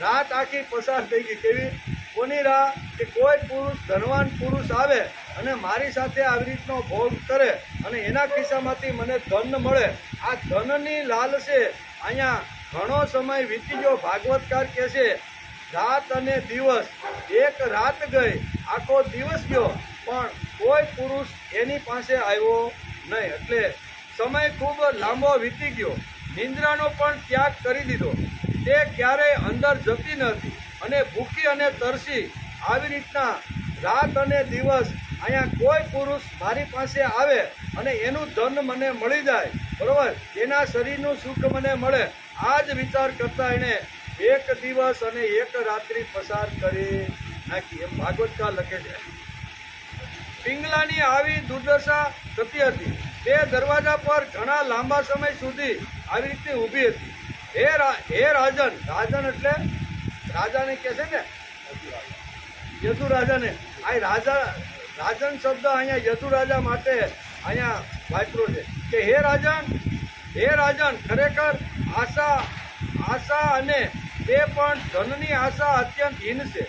રાત આખી પસાર થઈ ગઈ. કેવી કોની રાહ કે કોઈ પુરુષ, ધનવાન પુરુષ આવે અને મારી સાથે આવી રીતનો ભોગ કરે અને એના ખિસ્સામાંથી મને ધન મળે. આ ધનની લાલસે અહીંયા ઘણો સમય વીતી ગયો. ભાગવતકાર કહે છે રાત અને દિવસ, એક રાત ગઈ, આખો દિવસ ગયો પણ કોઈ પુરુષ એની પાસે આવ્યો નહીં. એટલે સમય ખૂબ લાંબો વીતી ગયો. નિંદ્રાનો પણ ત્યાગ કરી દીધો. તે ક્યારેય અંદર જતી નથી અને ભૂખી અને તરસી આવી રીતના રાત અને દિવસ અહીંયા કોઈ પુરુષ મારી પાસે આવે અને એનું ધન મને મળી જાય, બરોબર, એના શરીરનું સુખ મને મળે, આ જ વિચાર કરતા એણે એક દિવસ અને એક રાત્રિ પસાર કરી નાખી. એમ ભાગવતકાર લખે છે. પિંગલાની આવી દુર્દશા થતી હતી. તે દરવાજા પર ઘણા લાંબા સમય સુધી આવી રીતે ઊભી હતી. હે રાજન, રાજન એટલે રાજાને કહે છે ને, યદુ રાજાને. આ રાજન શબ્દ અહીંયા યદુ રાજા માટે અહીંયા વાપરો છે કે હે રાજન, ખરેખર આશા અને તે પણ ધનની આશા અત્યંત હીન છે.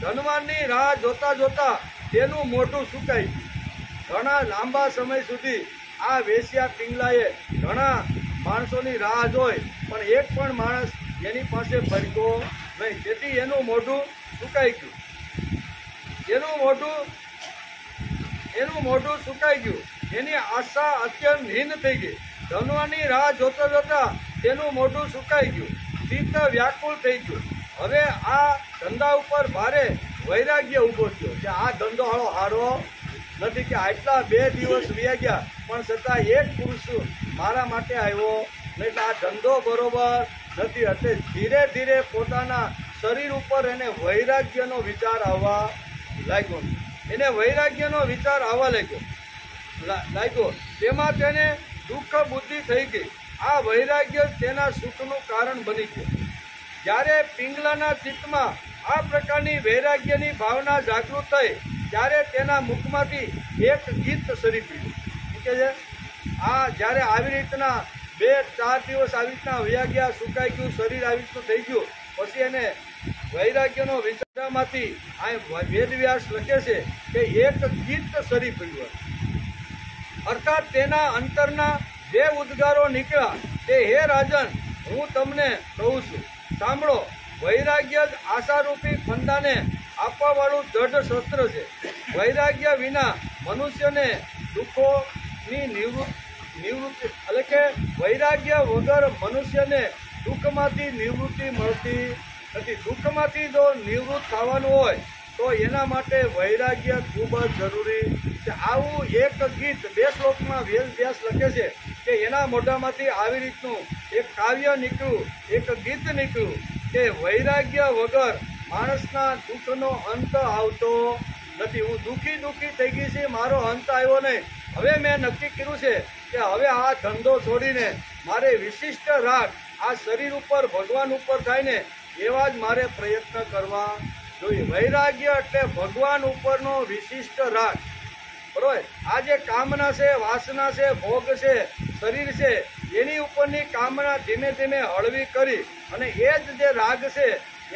ધનવાનની રાહ જોતા જોતા તેનું મોઢું સુકાઈ ગયું. ઘણા લાંબા સમય સુધી આ વેશ્યા પિંગલાએ ઘણા માણસોની રાહ જોઈ, પણ એક પણ માણસ એની પાસે ભડકો નહીં. તેથી એનું મોઢું સુકાઈ ગયું. એનું મોઢું સુકાઈ ગયું. એની આશા અત્યંત હીન થઈ ગઈ. ધનવાની રાહ જોતા જોતા તેનું મોઢું સુકાઈ ગયું. ચિત્ત વ્યાકુળ થઈ ગયું. હવે આ ધંધા ઉપર ભારે વૈરાગ્ય ઊભો થયો કે આ ધંધો હારો નથી, કે આટલા 2 દિવસ વ્યા ગયા પણ છતાં એક પુરુષ મારા માટે આવ્યો નહીં, એટલે આ ધંધો બરોબર નથી. એટલે ધીરે ધીરે પોતાના શરીર ઉપર એને વૈરાગ્યનો વિચાર આવવા લાગ્યો. તેમાં તેને દુઃખ બુદ્ધિ થઈ ગઈ. આ વૈરાગ્ય તેના સુખનું કારણ બની ગયું. જ્યારે પિંગલાના ચિત્તમાં આ પ્રકારની વૈરાગ્યની ભાવના જાગૃત થઈ ત્યારે તેના મુખમાંથી એક ગીત સરી પડ્યું. શું કહે છે? આ જ્યારે આવી રીતના 2-4 દિવસ આવી રીતના વયા ગયા, સુકાઈ ગયું, શરીર આવી રીતનું થઈ ગયું, પછી એને વૈરાગ્યનો વિચારમાંથી આ વેદવ્યાસ લખે છે કે એક ગીત સરી પડ્યું. અર્થાત તેના અંતરના 2 ઉદ્ગારો નીકળ્યા તે હે રાજન, હું તમને કહું છું, સાંભળો. વૈરાગ્ય જ આશારૂપી ફંદાને આપવાવાળું દઢ શસ્ત્ર છે. વૈરાગ્ય વિના મનુષ્યને દુઃખોની નિવૃત્તિ એટલે કે વૈરાગ્ય વગર મનુષ્યને દુઃખમાંથી નિવૃત્તિ મળતી નથી. દુઃખમાંથી જો નિવૃત્ત થવાનું હોય તો એના માટે વૈરાગ્ય ખૂબ જ જરૂરી છે. આવું એક ગીત 2 શ્લોકમાં વેદવ્યાસ લખે છે કે એના મોઢામાંથી આવી રીતનું એક કાવ્ય નીકળ્યું, એક ગીત નીકળ્યું કે વૈરાગ્ય વગર માણસના દુઃખનો અંત આવતો નથી. હું દુઃખી થઈ ગઈ છે, મારો અંત આવ્યો નહીં. હવે મેં નક્કી કર્યું છે કે હવે આ ધંધો છોડીને મારે વિશિષ્ટ રાગ આ શરીર ઉપર, ભગવાન ઉપર થાય ને એવા જ મારે પ્રયત્ન કરવા જોઈએ. વૈરાગ્ય એટલે ભગવાન ઉપરનો વિશિષ્ટ રાગ. બરોબર? આ જે કામના છે, વાસના છે, ભોગ છે, શરીર છે, એની ઉપરની કામના ધીમે ધીમે હળવી કરી અને એ જ જે રાગ છે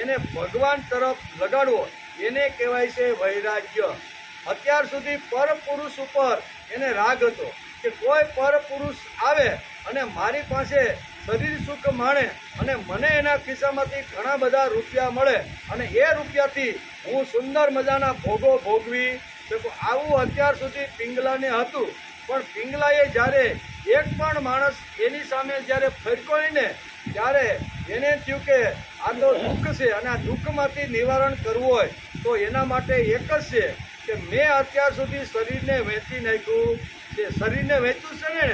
એને ભગવાન તરફ લગાડવો, એને કહેવાય છે વૈરાગ્ય. અત્યાર સુધી પરપુરુષ ઉપર એને રાગ હતો કે કોઈ પરપુરુષ આવે અને મારી પાસે શરીર સુખ માણે અને મને એના ખિસ્સામાંથી ઘણા બધા રૂપિયા મળે અને એ રૂપિયાથી હું સુંદર મજાના ભોગો ભોગવી શકું. આવું અત્યાર સુધી પિંગલાને હતું. પણ પિંગલાએ જ્યારે એક પણ માણસ એની સામે જ્યારે ફરકો ને ત્યારે એને થયું કે આ તો દુઃખ છે અને આ દુઃખમાંથી નિવારણ કરવું હોય તો એના માટે એક જ છે કે મેં અત્યાર સુધી શરીરને વેચી નાખ્યું છે. શરીરને વેચ્યું છે ને,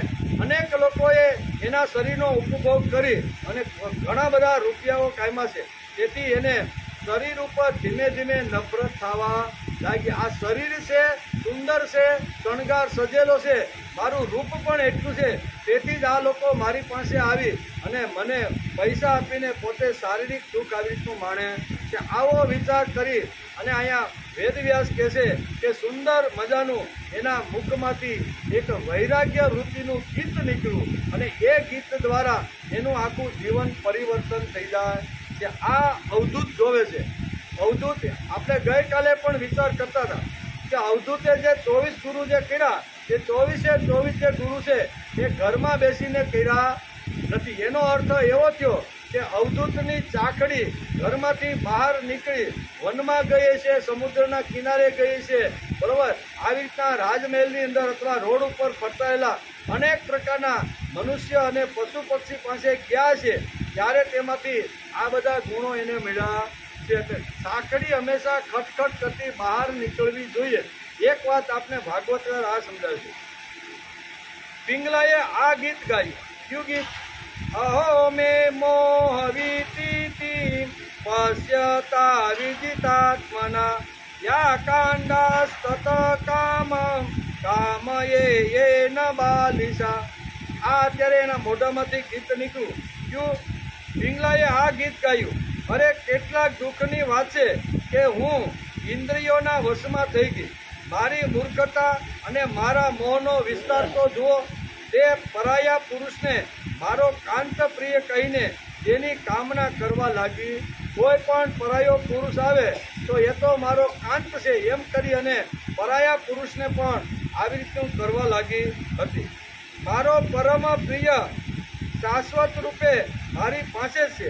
અનેક લોકોએ એના શરીરનો ઉપભોગ કરી અને ઘણા બધા રૂપિયાઓ કામ્યા છે. તેથી એને શરીર ઉપર ધીમે ધીમે નફરત થવા લાગી. આ શરીર છે, સુંદર છે, શણગાર સજેલો છે, મારું રૂપ પણ એટલું છે, તેથી જ આ લોકો મારી પાસે આવી અને મને પૈસા આપીને પોતે શારીરિક સુખ આવી રીતનું માણે છે. આવો વિચાર કરી અને અહીંયા વેદવ્યાસ કહે છે કે સુંદર મજાનું એના મુખમાંથી એક વૈરાગ્ય વૃત્તિનું ગીત નીકળ્યું અને એ ગીત દ્વારા એનું આખું જીવન પરિવર્તન થઈ જાય છે. આ અવધૂત જોવે છે. અવધૂત આપણે ગઈકાલે પણ વિચાર કરતા હતા કે અવધૂતે જે 24 ગુરુ જે કર્યા એ 24 જે ગુરુ છે એ ઘરમાં બેસીને કર્યા નથી. એનો અર્થ એવો થયો કે અવધૂતની ચાકડી ઘરમાંથી બહાર નીકળી વનમાં ગઈ છે, સમુદ્રના કિનારે ગઈ છે. બરોબર? આવી રીતના રાજમહેલની અંદર અથવા રોડ ઉપર ફરતાયેલા અનેક પ્રકારના મનુષ્ય અને પશુ પક્ષી પાસે ગયા છે ત્યારે તેમાંથી આ બધા ગુણો એને મળ્યા છે. સાંકડી હંમેશા ખટખટ કરતી બહાર નીકળવી જોઈએ. એક વાત આપને ભાગવતકાર આ સમજાવે છે. પિંગલાએ આ ગીત ગાયું. કયું ગીત? અહો મે મોહવીતી પશ્યતા વિજિતાત્મના યા કાંડાસ્તત કામ એ ના બાલિશા. આ અત્યારે એના મોઢામાંથી ગીત નીકળ્યું. ક્યું? પિંગલાએ આ ગીત ગાયું. અરે કેટલાક દુઃખની વાત છે કે હું ઇન્દ્રિયોના વશમાં થઈ ગઈ. મારી મૂર્ખતા અને મારા મોહનો વિસ્તાર તો જુઓ. તે પરાયા પુરુષને મારો કાંત પ્રિય કહીને તેની કામના કરવા લાગી. કોઈ પણ પરાયો પુરુષ આવે તો એ તો મારો કાંત છે એમ કરી અને પરાયા પુરુષને પણ આવી રીતનું કરવા લાગી હતી. મારો પરમ પ્રિય શાશ્વત રૂપે મારી પાસે છે.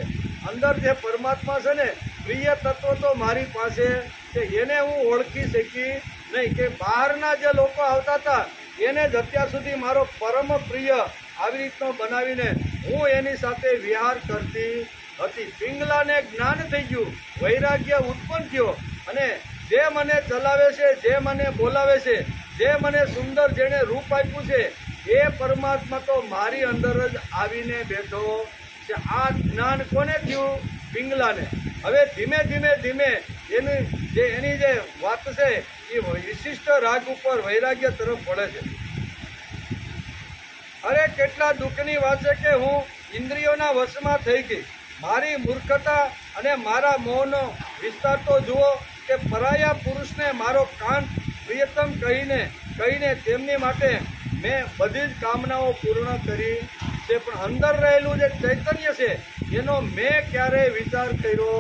અંદર જે પરમાત્મા છે ને, પ્રિય તત્વ તો મારી પાસે છે. એને હું ઓળખી શકી નહીં કે બહારના જે લોકો આવતા હતા એને જ અત્યાર સુધી મારો પરમ પ્રિય આવી રીતનો બનાવીને હું એની સાથે વિહાર કરતી હતી. પિંગલાને જ્ઞાન થઈ ગયું, વૈરાગ્ય ઉત્પન્ન થયો અને જે મને ચલાવે છે, જે મને બોલાવે છે, જે મને સુંદર જેણે રૂપ આપ્યું છે એ પરમાત્મા તો મારી અંદર જ આવીને બેઠો છે. આ જ્ઞાન કોને થયું? પિંગલાને. હવે ધીમે ધીમે એની જે વાત છે એ વિશિષ્ટ રાગ ઉપર વૈરાગ્ય તરફ પડે છે. અરે કેટલા દુઃખની વાત છે કે હું ઇન્દ્રિયોના વશમાં થઈ ગઈ. મારી મૂર્ખતા અને મારા મોહનો વિસ્તાર તો જુઓ કે પરાયા પુરુષને મારો કાંત પ્રિયતમ કહીને તેમની માટે મેં બધી જ કામનાઓ પૂર્ણ કરી છે. પણ અંદર રહેલું જે ચૈતન્ય છે એનો મેં ક્યારેય વિચાર કર્યો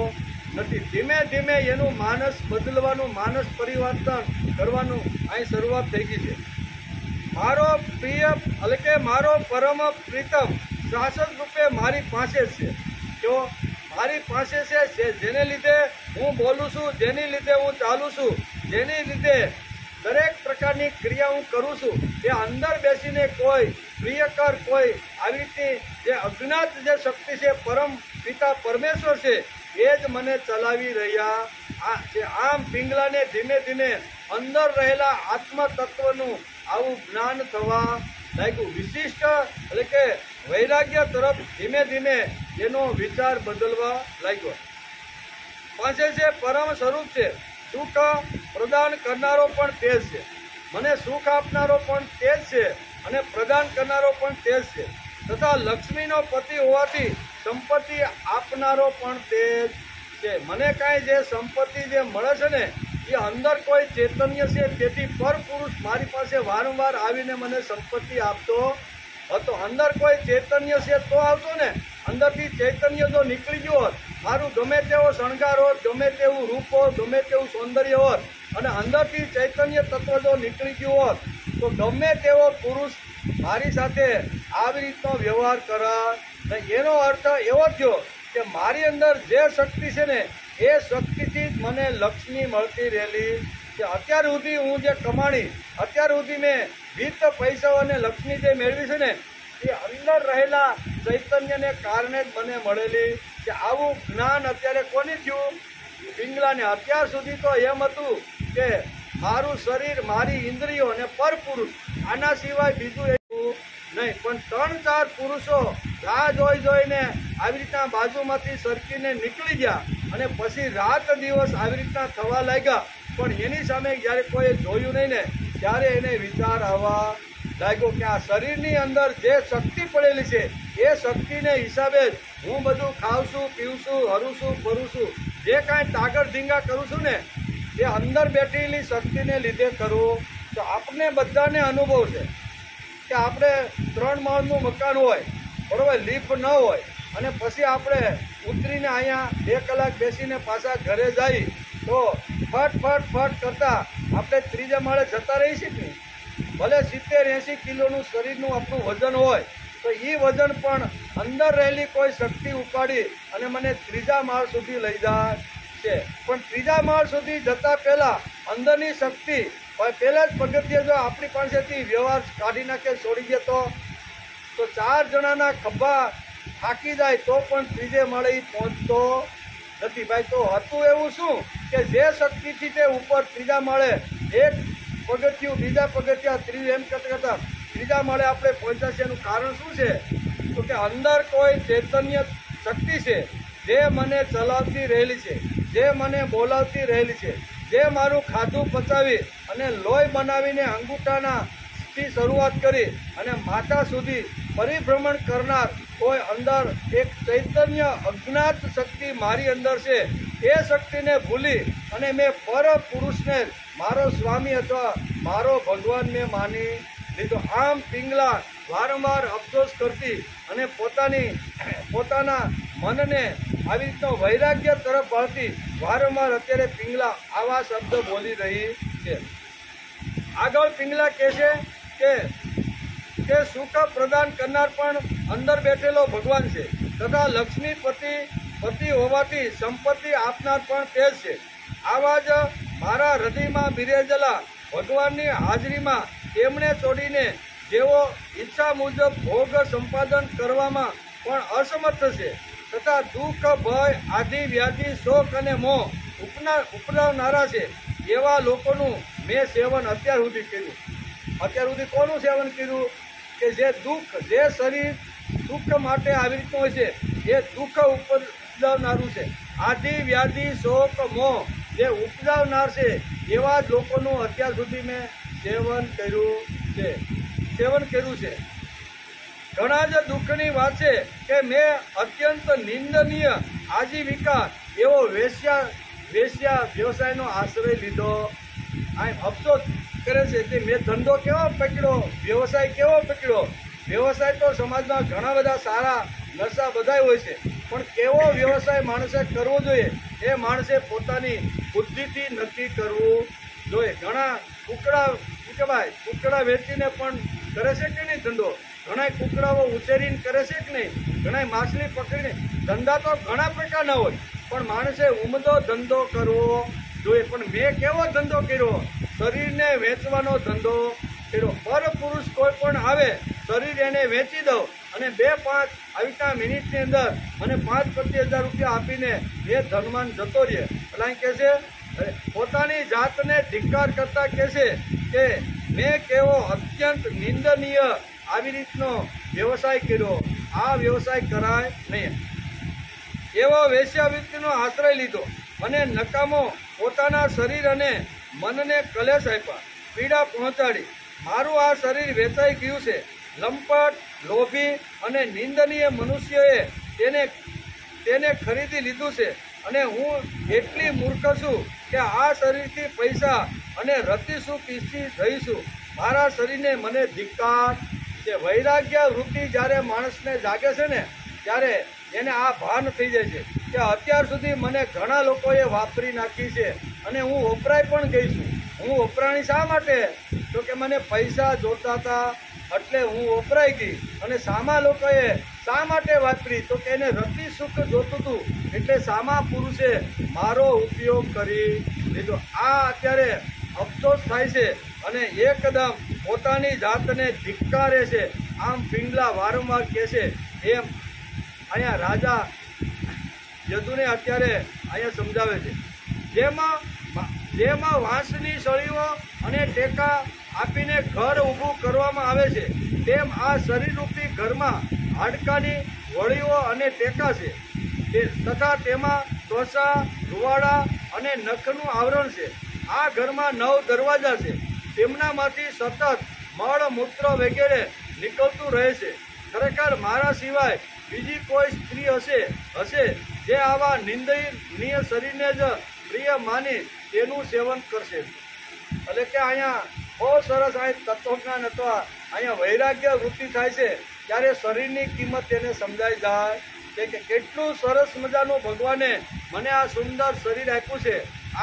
નથી. ધીમે ધીમે એનું માનસ બદલવાનું, માનસ પરિવર્તન કરવાનું અહીં શરૂઆત થઈ ગઈ છે. મારો પ્રિય એટલે કે મારો પરમ પ્રીતમ શાસક રૂપે મારી પાસે જ છે. જો મારી પાસે છે, જેને લીધે હું બોલું છું, જેની લીધે હું ચાલું છું, જેની લીધે દરેક પ્રકારની ક્રિયા હું કરું છું, એ અંદર બેસીને કોઈ પ્રિયકર, કોઈ આવી રીતની જે અજ્ઞાત જે શક્તિ છે, પરમ પિતા પરમેશ્વર છે, એ જ મને ચલાવી રહ્યા છે. આમ પિંગલાને ધીમે ધીમે અંદર રહેલા આત્મ તત્વનું આવું જ્ઞાન થવા લાગ્યું. વિશિષ્ટ એટલે કે વૈરાગ્ય તરફ ધીમે ધીમે એનો વિચાર બદલવા લાગ્યો. પાસે છે પરમ સ્વરૂપ છે. સુખ પ્રદાન કરનારો પણ તે જ છે. મને સુખ આપનારો પણ તે જ છે અને પ્રદાન કરનારો પણ તે જ છે. તથા લક્ષ્મીનો પતિ હોવાથી સંપત્તિ આપનારો પણ તે જ છે. મને કાંઈ જે સંપત્તિ જે મળે છે ને એ અંદર કોઈ ચૈતન્ય છે, તેથી પર પુરુષ મારી પાસે વારંવાર આવીને મને સંપત્તિ આપતો હતો. અંદર કોઈ ચૈતન્ય છે તો આવતો ને. અંદરથી ચૈતન્ય જો નીકળી ગયો હોત, મારું ગમે તેવો શણગાર હોત, ગમે તેવું રૂપ હોત, ગમે તેવું સૌંદર્ય હોત અને અંદરથી ચૈતન્ય તત્વ જો નીકળી ગયું હોત તો ગમે તેવો પુરુષ મારી સાથે આવી રીતનો વ્યવહાર કરે. એનો અર્થ એવો થયો કે મારી અંદર જે શક્તિ છે ને એ શક્તિથી જ મને લક્ષ્મી મળતી રહેલી છે. અત્યાર સુધી હું જે કમાણી, અત્યાર સુધી મેં વિત્ત પૈસાઓ અને લક્ષ્મી જે મેળવી છે ને એ અંદર રહેલા ચૈતન્યને કારણે જ મને મળેલી છે. આવું જ્ઞાન અત્યારે કોને થયું? પિંગલાને. અત્યાર સુધી તો એમ હતું કે મારું શરીર, મારી ઇન્દ્રિયો અને પરપુરુષ, આના સિવાય બીજું એવું નહીં. પણ 3-4 પુરુષો રાહ જોઈને આવી રીતના બાજુમાંથી સરકીને નીકળી ગયા અને પછી રાત દિવસ આવી રીતના થવા લાગ્યા. પણ એની સામે જ્યારે કોઈ જોયું નહીં ને ત્યારે એને વિચાર આવવા લાગ્યો કે આ શરીરની અંદર જે શક્તિ પડેલી છે એ શક્તિને હિસાબે જ હું બધું ખાઉં છું, પીવું છું, હરું છું, ફરું છું, જે કાંઈ તાગડ ધીંગા કરું છું ને એ અંદર બેઠેલી શક્તિને લીધે કરું. તો આપણે બધાને અનુભવ છે કે આપણે 3 માળનું મકાન હોય, બરાબર, લિફ્ટ ન હોય અને પછી આપણે ઉતરીને અહીંયા 2 કલાક બેસીને પાછા ઘરે જઈ તો ફટ કરતા આપણે 3જા માળે જતા રહી છીએ. ભલે 70-80 કિલોનું શરીરનું આપણું વજન હોય તો એ વજન પણ અંદર રહેલી કોઈ શક્તિ ઉપાડી અને મને 3જા માળ સુધી લઈ જાય છે. પણ 3જા માળ સુધી જતા પહેલા અંદરની શક્તિ પહેલા જ પગથિયે જો આપણી પાસેથી વ્યવહાર કાઢી નાખે, છોડી દે તો 4 જણાના ખભા થાકી જાય તો પણ 3જે માળે પહોંચતો નથી. ભાઈ, તો હતું એવું શું કે જે શક્તિથી તે ઉપર 3જા માળે એક પગથિયું, બીજા પગથિયા, 3 એમ કરતા 3જા માળે આપણે પહોંચ્યા છે. એનું કારણ શું છે? તો કે અંદર કોઈ ચૈતન્ય શક્તિ છે જે મને ચલાવતી રહેલી છે, જે મને બોલાવતી રહેલી છે, જે મારું ખાધું પચાવી અને લોહી બનાવીને અંગૂઠાના બાપથી શરૂઆત કરી અને માતા સુધી પરિભ્રમણ કરનાર કોઈ અંદર એક ચૈતન્ય અજ્ઞાત શક્તિ મારી અંદર છે. એ શક્તિને ભૂલી અને મેં પર પુરુષને મારો સ્વામી અથવા મારો ભગવાન મેં માની લીધો. આમ પિંગલા વારંવાર અફસોસ કરતી અને પોતાના મનને આવી રીતનો વૈરાગ્ય તરફ વાળતી વારંવાર અત્યારે પિંગલા આવા શબ્દ બોલી રહી છે. આગળ પિંગલા કહે છે કે સુખ પ્રદાન કરનાર પણ અંદર બેઠેલો ભગવાન છે તથા લક્ષ્મીપતિ હોવાથી સંપત્તિ આપનાર પણ તે જ છે. આવા જ મારા હૃદયમાં બિરાજેલા ભગવાનની હાજરીમાં તેમણે છોડીને જેઓ ઈચ્છા મુજબ ભોગ સંપાદન કરવામાં પણ અસમર્થ છે તથા દુઃખ, ભય, આદિ, વ્યાધિ, શોક અને મોહ ઉપલાવનારા છે એવા લોકોનું મેં સેવન અત્યાર સુધી કર્યું. અત્યાર સુધી કોનું સેવન કર્યું? કે જે દુઃખ, જે શરીર દુઃખ માટે આવી રીતનું હોય છે, એ દુઃખ ઉપજાવનારું છે. આદિ, વ્યાધિ, શોક, મોહ જે ઉપજાવનાર છે એવા જ લોકોનું અત્યાર સુધી મેં સેવન કર્યું છે. ઘણા જ દુઃખની વાત છે કે મેં અત્યંત નિંદનીય આજીવિકા એવો વેશ્યા વ્યવસાયનો આશ્રય લીધો. આ અફસોસ કરે છે કે મેં ધંધો કેવો પકડ્યો, વ્યવસાય કેવો પકડ્યો. વ્યવસાય તો સમાજમાં ઘણા બધા સારા નશા બધાય હોય છે, પણ કેવો વ્યવસાય માણસે કરવો જોઈએ એ માણસે પોતાની બુદ્ધિથી નક્કી કરવું જોઈએ. ઘણા કુકડા વેચીને પણ કરે છે કે નહીં ધંધો? ઘણા કુકડાઓ ઉછેરીને કરે છે કે નહીં? ઘણા માછલી પકડીને. ધંધા તો ઘણા પ્રકારના હોય, પણ માણસે ઉમદો ધંધો કરવો જોઈએ. પણ મેં કેવો ધંધો કર્યો? શરીરને વેચવાનો ધંધો કર્યો. પર પુરુષ કોઈ પણ આવે, શરીર એને વેચી દઉં અને 2-5 આવી મિનિટની અંદર મને 5-25 હજાર રૂપિયા આપીને એ ધનવાન જતો રહે. એટલે અહીં કહે છે, પોતાની જાતને ધિક્કાર કરતા કહે છે કે મેં કેવો અત્યંત નિંદનીય આવી રીતનો વ્યવસાય કર્યો. આ વ્યવસાય કરાય નહીં. એવો વેશ્યાવૃત્તિનો આશ્રય લીધો અને નકામો પોતાના શરીર અને મનને કલેશ આપ્યા, પીડા પહોંચાડી. મારું આ શરીર વેચાઈ ગયું છે. લંપટ, લોભી અને નિંદનીય મનુષ્યએ તેને ખરીદી લીધું છે અને હું એટલી મૂર્ખ છું કે આ શરીરથી પૈસા અને રતિ સુખ ઈચ્છી રહીશું. મારા શરીરને મને ધિક્કાર છે. વૈરાગ્ય વૃત્તિ જ્યારે માણસને જાગે છે ને, ત્યારે એને આ ભાન થઈ જાય છે કે અત્યાર સુધી મને ઘણા લોકોએ વાપરી નાખી છે અને હું વપરાઈ પણ ગઈ છું. હું વપરાણી શા માટે? તો કે મને પૈસા જોતા હતા એટલે હું વપરાઈ ગઈ. અને સામા લોકોએ શા માટે વાપરી? તો કે એને રતિ સુખ જોતું હતું એટલે સામા પુરુષે મારો ઉપયોગ કરી લીધો. આ અત્યારે અફસોસ થાય છે અને એકદમ પોતાની જાતને ધિક્કારે છે. આમ પિંગલા વારંવાર કહે છે. એમ અહીંયા રાજા યદુને અત્યારે અહીંયા સમજાવે છે. જેમાં વાંસની સળીઓ અને ટેકા આપીને ઘર ઊભું કરવામાં આવે છે, તેમ આ શરીરરૂપી ઘરમાં હાડકાની વળીઓ અને ટેકા છે તથા તેમાં ત્વચા, રૂવાડા અને નખનું આવરણ છે. આ ઘરમાં 9 દરવાજા છે. તેમનામાંથી સતત મળ, મૂત્ર વગેરે નીકળતું રહે છે. ખરેખર મારા સિવાય બીજી કોઈ સ્ત્રી હશે જે આવા નિંદનીય શરીરને જ પ્રિય માની તેનું સેવન કરશે. એટલે કે અહીંયા બહુ સરસ તત્વજ્ઞાન અથવા અહીંયા વૈરાગ્ય વૃત્તિ થાય છે ત્યારે શરીરની કિંમત તેને સમજાઈ જાય કે કેટલું સરસ મજાનું ભગવાને મને આ સુંદર શરીર આપ્યું છે.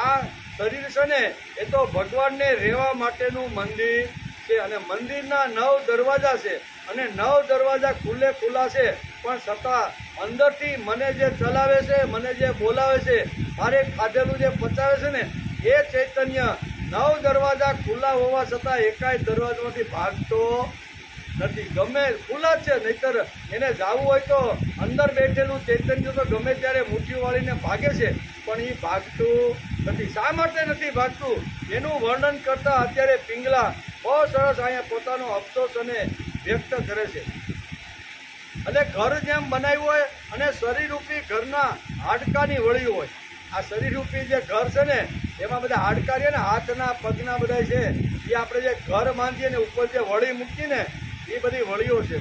આ શરીર છે ને એ તો ભગવાનને રહેવા માટેનું મંદિર છે અને મંદિરના 9 દરવાજા છે અને 9 દરવાજા ખુલ્લા છે, પણ છતાં અંદરથી મને જે ચલાવે છે, મને જે બોલાવે છે, મારે ખાધેલું જે પચાવે છે ને, એ ચૈતન્ય 9 દરવાજા ખુલ્લા હોવા છતાં એકાય દરવાજામાંથી ભાગતો નથી. ગમે ખુલ્લા જ છે, નહીતર એને જવું હોય તો અંદર બેઠેલું ચૈતન્ય તો ગમે ત્યારે મુઠ્ઠી વાળીને ભાગે છે, પણ એ ભાગતું નથી. શા માટે નથી ભાગતું એનું વર્ણન કરતા અત્યારે પિંગલા બહુ સરસ અહીંયા પોતાનો અફસોસ અને વ્યક્ત કરે છે. એટલે ઘર જેમ બનાવ્યું હોય અને શરીરરૂપી ઘરના હાડકાની વળીઓ હોય, આ શરીરરૂપી જે ઘર છે ને એમાં બધા હાડકા છે ને હાથના પગના બધા છે એ આપણે જે ઘર બાંધીએ ને ઉપર જે વળી મૂકીએ ને એ બધી વળીઓ છે.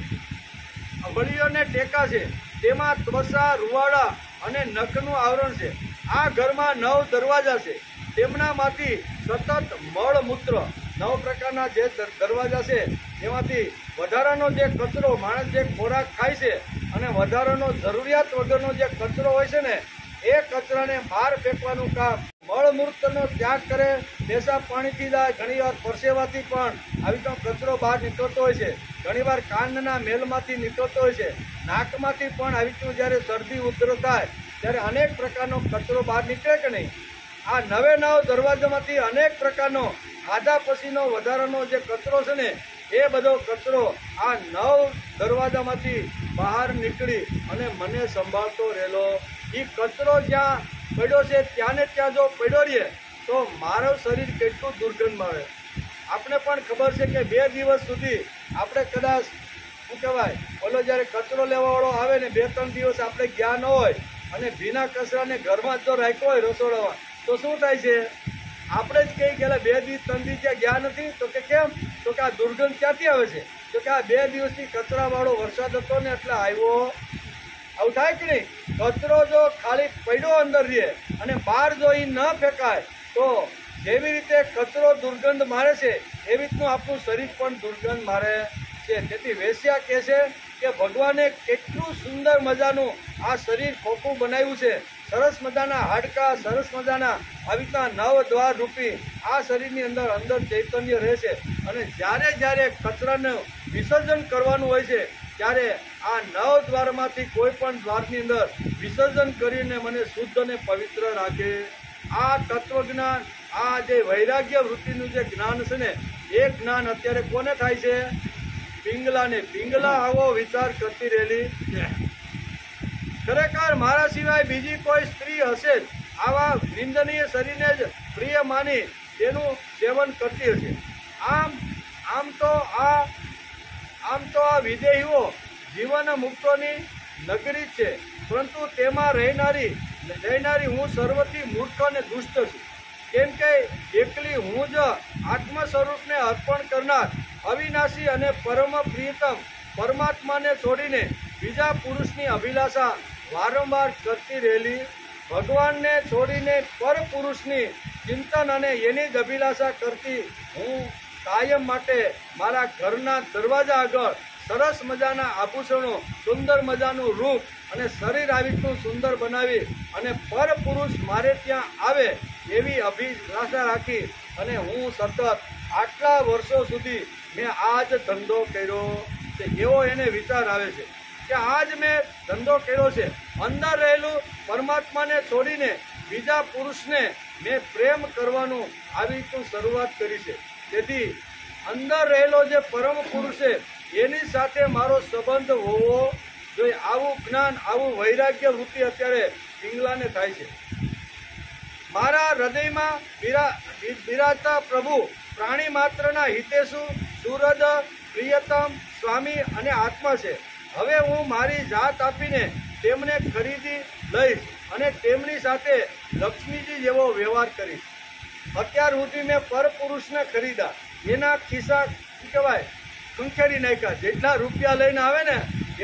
વળીઓને ટેકા છે, તેમાં ત્વચા, રૂવાડા અને નખનું આવરણ છે. આ ઘરમાં 9 દરવાજા છે, તેમનામાંથી સતત મળમૂત્ર 9 પ્રકારના જે દરવાજા છે એમાંથી વધારાનો જે કચરો માણસ જે ખોરાક ખાય છે અને વધારાનો જરૂરિયાત વગરનો જે કચરો હોય છે ને એ કચરાને બહાર ફેંકવાનું કામ. મળમૂત્રનો ત્યાગ કરે, પેશાબ પાણીથી જાય, ઘણીવાર પરસેવાથી પણ આવી રીતનો કચરો બહાર નીકળતો હોય છે, ઘણીવાર કાનના મેલમાંથી નીકળતો હોય છે, નાકમાંથી પણ આવી રીતનું જ્યારે શરદી ઉધરસ થાય ત્યારે અનેક પ્રકારનો કચરો બહાર નીકળે કે નહીં. આ 9 દરવાજામાંથી અનેક પ્રકારનો ખાધા પછીનો વધારાનો જે કચરો છે ને એ બધો કચરો આ 9 દરવાજામાંથી બહાર નીકળી અને મને સંભાળતો રહેલો. એ કચરો જ્યાં પડ્યો છે ત્યાં ને ત્યાં જો પડ્યો રહીએ તો મારું શરીર કેટલું દુર્ગંધ આવે. આપણે પણ ખબર છે કે 2 દિવસ સુધી આપણે કદાચ શું કહેવાય ઓલો જ્યારે કચરો લેવાવાળો આવે ને 2-3 દિવસ આપણે ગયા ન હોય અને ભીના કચરાને ઘરમાં જો રાખ્યો હોય રસોડામાં તો શું થાય છે? આપણે જ કહી ગયેલા 2 દિવસ 3 દિવસ ત્યાં ગયા નથી તો કે કેમ? તો કે આ દુર્ગંધ ક્યાંથી આવે છે? તો કે આ 2 દિવસથી કચરાવાળો વરસાદ હતો ને એટલે આવ્યો. આવું થાય કે નહીં? કચરો જો ખાલી પડ્યો અંદર રહે અને બહાર જો એ ન ફેંકાય તો જેવી રીતે કચરો દુર્ગંધ મારે છે એવી રીતનું આપણું શરીર પણ દુર્ગંધ મારે છે. તેથી વેશ્યા કહે છે કે ભગવાને કેટલું સુંદર મજાનું આ શરીર ખોખું બનાવ્યું છે, સરસ મજાના હાડકા, સરસ મજાના આવી રીતના 9 દ્વાર રૂપી આ શરીરની અંદર ચૈતન્ય રહે છે. અને જ્યારે કચરાનું વિસર્જન કરવાનું હોય છે ત્યારે આ 9 દ્વારમાંથી કોઈ પણ દ્વારની અંદર વિસર્જન કરીને મને શુદ્ધ અને પવિત્ર રાખે. આ તત્વજ્ઞાન, આ જે વૈરાગ્ય વૃત્તિનું જે જ્ઞાન છે ને એ જ્ઞાન અત્યારે કોને થાય છે? પિંગલાને. પિંગલા આવો વિચાર કરતી રહેલી. ખરેખર મારા સિવાય બીજી કોઈ સ્ત્રી હશે જ આવા નિંદનીય શરીરને જ પ્રિય માની તેનું સેવન કરતી હશે. આમ તો આ વિદેહીઓ જીવન મુક્તોની નગરી છે, પરંતુ તેમાં રહેનારી હું સર્વથી મૂર્ખ અને દુષ્ટ છું. કેમ કે એકલી હું જ આત્મ સ્વરૂપને અર્પણ કરનાર અવિનાશી અને પરમ પ્રિયતમ પરમાત્માને છોડીને બીજા પુરુષની અભિલાષા વારંવાર કરતી રહેલી. ભગવાનને છોડીને પર પુરુષની ચિંતન અને એની જ અભિલાષા કરતી હું કાયમ માટે મારા ઘરના દરવાજા આગળ સરસ મજાના આભૂષણો, સુંદર મજાનું રૂપ અને શરીર આવી રીતનું સુંદર બનાવી અને પર પુરુષ મારે ત્યાં આવે એવી અભિલાષા રાખી અને હું સતત આટલા વર્ષો સુધી મેં આ જ ધંધો કર્યો છે. એવો એને વિચાર આવે છે કે આજ મેં ધંધો કર્યો છે. અંદર રહેલું પરમાત્માને છોડીને બીજા પુરુષને મેં પ્રેમ કરવાનું આવી રીતનું શરૂઆત કરી છે. તેથી અંદર રહેલો જે પરમ પુરુષ છે એની સાથે મારો સંબંધ હોવો જોઈએ. આવું જ્ઞાન, આવું વૈરાગ્ય વૃત્તિ અત્યારે પિંગલાને થાય છે. મારા હૃદયમાં બિરાજતા પ્રભુ પ્રાણી માત્રના હિતેશુ, સુહૃદ, પ્રિયતમ, સ્વામી અને આત્મા છે. હવે હું મારી જાત આપીને તેમને ખરીદી લઈશ અને તેમની સાથે લક્ષ્મીજી જેવો વ્યવહાર કરીશ. અત્યાર સુધી મેં પરપુરુષને ખરીદા, એના ખિસ્સા કહેવાય ખંખેરી નાખ્યા. જેટલા રૂપિયા લઈને આવે ને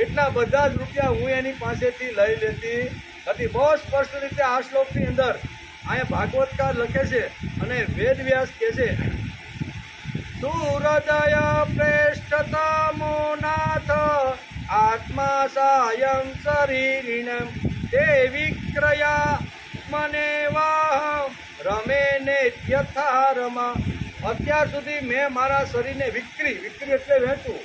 એટલા બધા જ રૂપિયા હું એની પાસેથી લઈ લેતી હતી. બહુ સ્પષ્ટ રીતે આ શ્લોકની અંદર અહીંયા ભાગવતકાર લખે છે અને વેદવ્યાસ કહે છે, સુહૃદય પ્રેષ્ઠતમો નાથ આત્મા સાયં શરીરિણમ તે વિક્રયા મને વાહ રમે ને યથા રમા. અત્યાર સુધી મેં મારા શરીરને વિક્રી એટલે વેચવું,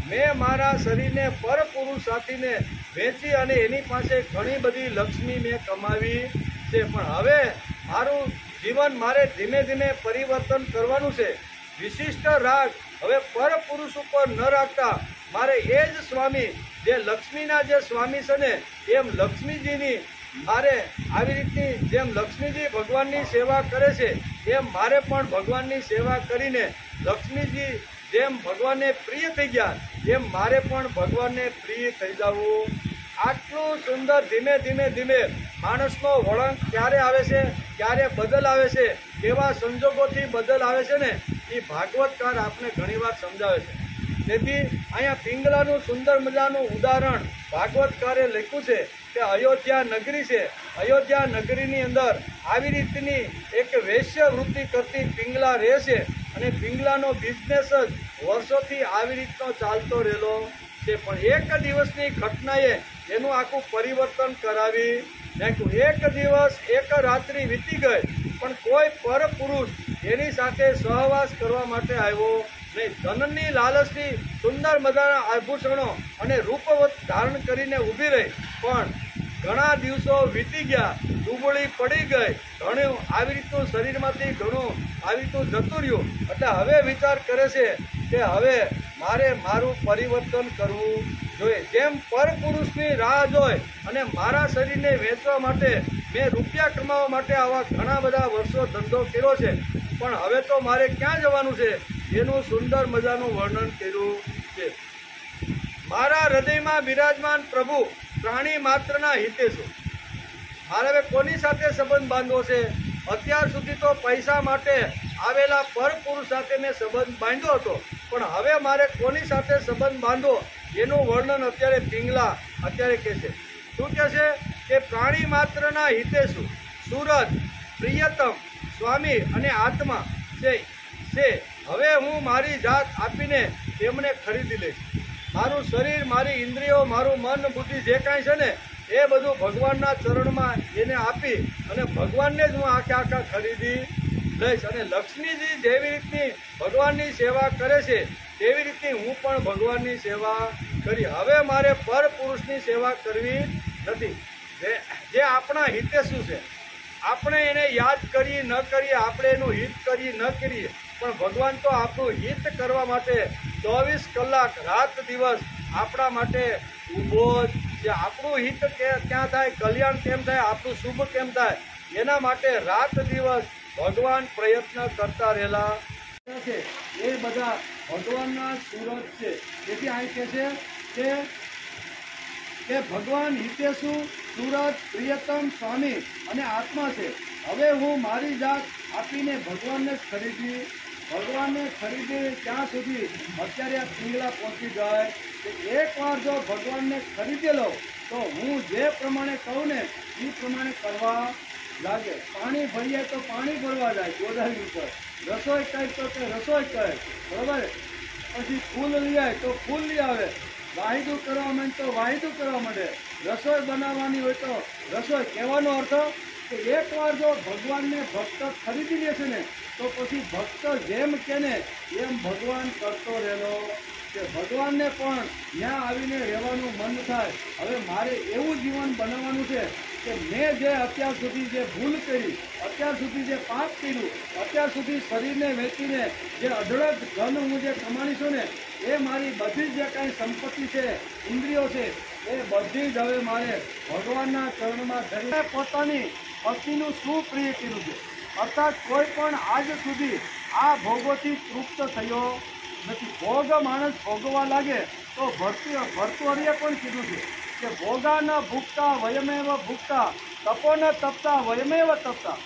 મેં મારા શરીરને પરપુરુષ સાથીને વેચી અને એની પાસે ઘણી બધી લક્ષ્મી મેં કમાવી છે. પણ હવે મારું જીવન મારે ધીમે ધીમે પરિવર્તન કરવાનું છે. વિશિષ્ટ રાગ હવે પરપુરુષ ઉપર ન રાખતા મારે એ જ સ્વામી, જે લક્ષ્મીના જે સ્વામી છે ને એમ લક્ષ્મીજીની મારે આવી રીતની જેમ લક્ષ્મીજી ભગવાનની સેવા કરે છે એમ મારે પણ ભગવાનની સેવા કરીને લક્ષ્મીજી જેમ ભગવાનને પ્રિય થઈ ગયા એમ મારે પણ ભગવાનને પ્રિય થઈ જવું. આટલું સુંદર ધીમે ધીમે ધીમે માણસનો વળાંક ક્યારે આવે છે, ક્યારે બદલ આવે છે, કેવા સંજોગોથી બદલ આવે છે ને એ ભાગવતકાર આપણે ઘણીવાર સમજાવે છે. તેથી અહીંયા પિંગલાનું સુંદર મજાનું ઉદાહરણ ભાગવતકારે લખ્યું છે કે અયોધ્યા નગરી છે. અયોધ્યા નગરીની અંદર આવી રીતની એક વેશ્ય વૃત્તિ કરતી પિંગલા રહે છે અને પિંગલાનો બિઝનેસ જ વર્ષોથી આવી રીતનો ચાલતો રહેલો છે. પણ એક દિવસની ઘટનાએ એનું આખું પરિવર્તન કરાવી નાખ્યું. એક દિવસ એક રાત્રિ વીતી ગઈ પણ કોઈ પરપુરુષ એની સાથે સહવાસ કરવા માટે આવ્યો નહીં. ધનની લાલચથી સુંદર મજાના આભૂષણો અને રૂપવત ધારણ કરીને ઊભી રહી, પણ ઘણા દિવસો વીતી ગયા, દુબળી પડી ગઈ, ઘણું આવી રીતનું શરીરમાંથી ઘણું આવી રીતનું જતું રહ્યું. એટલે હવે વિચાર કરે છે કે હવે મારે મારું પરિવર્તન કરવું જોઈએ. જેમ પરપુરુષની રાહ જોઈ અને મારા શરીરને વેચવા માટે મેં રૂપિયા કમાવા માટે આવા ઘણા બધા વર્ષો ધંધો કર્યો છે, પણ હવે તો મારે ક્યાં જવાનું છે એનું સુંદર મજાનું વર્ણન કર્યું છે. મારા હૃદયમાં બિરાજમાન પ્રભુ પ્રાણી માત્રના હિતેશુ. મારે હવે કોની સાથે સંબંધ બાંધવો છે? અત્યાર સુધી તો પૈસા માટે આવેલા પરપુરુષ સાથે મેં સંબંધ બાંધ્યો હતો, પણ હવે મારે કોની સાથે સંબંધ બાંધવો એનું વર્ણન અત્યારે પિંગલા અત્યારે કહે છે. શું કહે છે કે પ્રાણી માત્રના હિતેશુ સુરત પ્રિયતમ સ્વામી અને આત્મા છે. હવે હું મારી જાત આપીને તેમને ખરીદી લઈશ. મારું શરીર, મારી ઇન્દ્રિયો, મારું મન, બુદ્ધિ જે કાંઈ છે ને એ બધું ભગવાનના ચરણમાં એને આપી અને ભગવાનને જ હું આખા ખરીદી લઈશ. અને લક્ષ્મીજી જેવી રીતની ભગવાનની સેવા કરે છે તેવી રીતની હું પણ ભગવાનની સેવા કરી. હવે મારે પરપુરુષની સેવા કરવી નથી. જે આપણા હિતેશુ છે, આપણે એને યાદ કરીએ ન કરીએ, આપણે એનું હિત કરીએ ન કરીએ, પણ ભગવાન તો આપણું હિત કરવા માટે 24 કલાક રાત દિવસ આપણા માટે ઊભો છે. આપણું હિત ક્યાં થાય, કલ્યાણ કેમ થાય, આપણું શુભ કેમ થાય, એના માટે રાત દિવસ ભગવાન પ્રયત્ન કરતા રહેલા છે. એ બધા ભગવાનના સુરત છે. તેથી અહીં કહે છે કે ભગવાન હિતેશુ સુરત પ્રિયતમ સ્વામી અને આત્મા છે. હવે હું મારી જાત આપીને ભગવાનને ખરીદી ત્યાં સુધી અત્યારે આ પિંગલા પહોંચી જાય કે એકવાર જો ભગવાનને ખરીદી લો તો હું જે પ્રમાણે કહું ને એ પ્રમાણે કરવા લાગે. પાણી ભરીએ તો પાણી ભરવા જાય ગોદાવરી ઉપર, રસોઈ કહે તો તે રસોઈ કહે, બરાબર. પછી ફૂલ લઈ આવે તો ફૂલ લઈ આવે, વાહિદું કરવા માંડે તો વાહિદું કરવા માંડે, રસોઈ બનાવવાની હોય તો રસોઈ. કહેવાનો અર્થ કે એકવાર જો ભગવાનને ભક્ત ખરીદી લેશે ને તો પછી ભક્ત જેમ કે ને એમ ભગવાન કરતો રહેલો કે ભગવાનને પણ ત્યાં આવીને રહેવાનું મન થાય. હવે મારે એવું જીવન બનાવવાનું છે કે મેં જે અત્યાર સુધી જે ભૂલ કરી, અત્યાર સુધી જે પાપ કર્યું, અત્યાર સુધી શરીરને વેચીને જે અઢળક ધન હું જે કમાણી છું ને એ મારી બધી જ જે કાંઈ સંપત્તિ છે, ઇન્દ્રિયો છે, એ બધી જ હવે મારે ભગવાનના ચરણમાં ધરીને પોતાની પત્નીનું શું પ્રિય કર્યું છે. અર્થાત કોઈ પણ આજ સુધી આ ભોગોથી તૃપ્ત થયો નથી. ભોગ માણસ ભોગવા લાગે તો ભર્તૃહરિએ પણ કીધું છે કે ભોગા ન ભૂખતા વયમેવ ભૂખતા, તપો ન તપતા વયમેવ તપતા.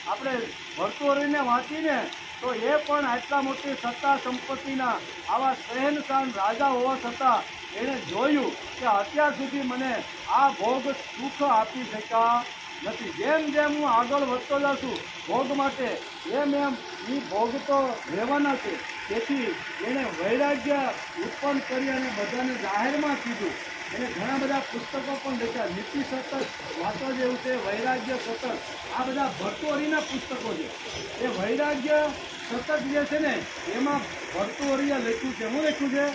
આપણે ભર્તૃહરિને વાંચીને તો એ પણ આટલા મોટી સત્તા સંપત્તિના આવા શહેનશાહ રાજા હોવા છતાં એણે જોયું કે અત્યાર સુધી મને આ ભોગ સુખ આપી શક્યા નથી. જેમ જેમ હું આગળ વધતો જાઉં છું ભોગ માટે, એમ એ ભોગ તો રહેવાના છે. તેથી એણે વૈરાગ્ય ઉત્પન્ન કરી અને બધાને જાહેરમાં કીધું. એને ઘણા બધા પુસ્તકો પણ લખ્યા. નીતિ સતત વાતો જેવું છે, વૈરાગ્ય સતત, આ બધા ભર્તૃહરિના પુસ્તકો છે. એ વૈરાગ્ય સતત જે છે ને એમાં ભર્તૃહરિએ લખ્યું છે. શું લખ્યું છે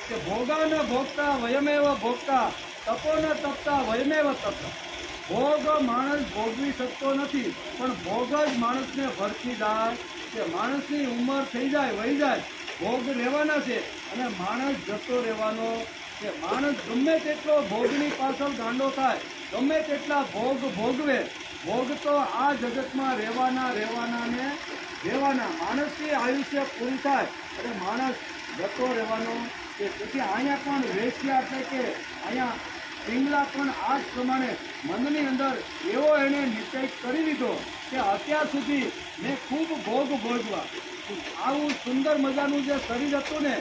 કે ભોગા ન ભોગતા વયમેવ ભોગતા, તપો ન તપતા વયમેવ તપતા. ભોગ માણસ ભોગવી શકતો નથી, પણ ભોગ જ માણસને ભરતી જાય કે માણસની ઉંમર થઈ જાય, વહી જાય, ભોગ લેવાના છે અને માણસ જતો રહેવાનો છે. માણસ ગમે તેટલો ભોગની પાછળ ગાંડો થાય, ગમે તેટલા ભોગ ભોગવે, ભોગ તો આ જગતમાં રહેવાના ને રહેવાના. માણસની આયુષ્ય પૂરી થાય અને માણસ જતો રહેવાનો છે. તેથી અહીંયા પણ વેશ્યા એટલે કે અહીંયા પિંગલા પણ આ જ પ્રમાણે મનની અંદર એવો એને નિશ્ચય કરી લીધો કે અત્યાર સુધી મેં ખૂબ ભોગ ભોગવા, આવું સુંદર મજાનું જે શરીર હતું ને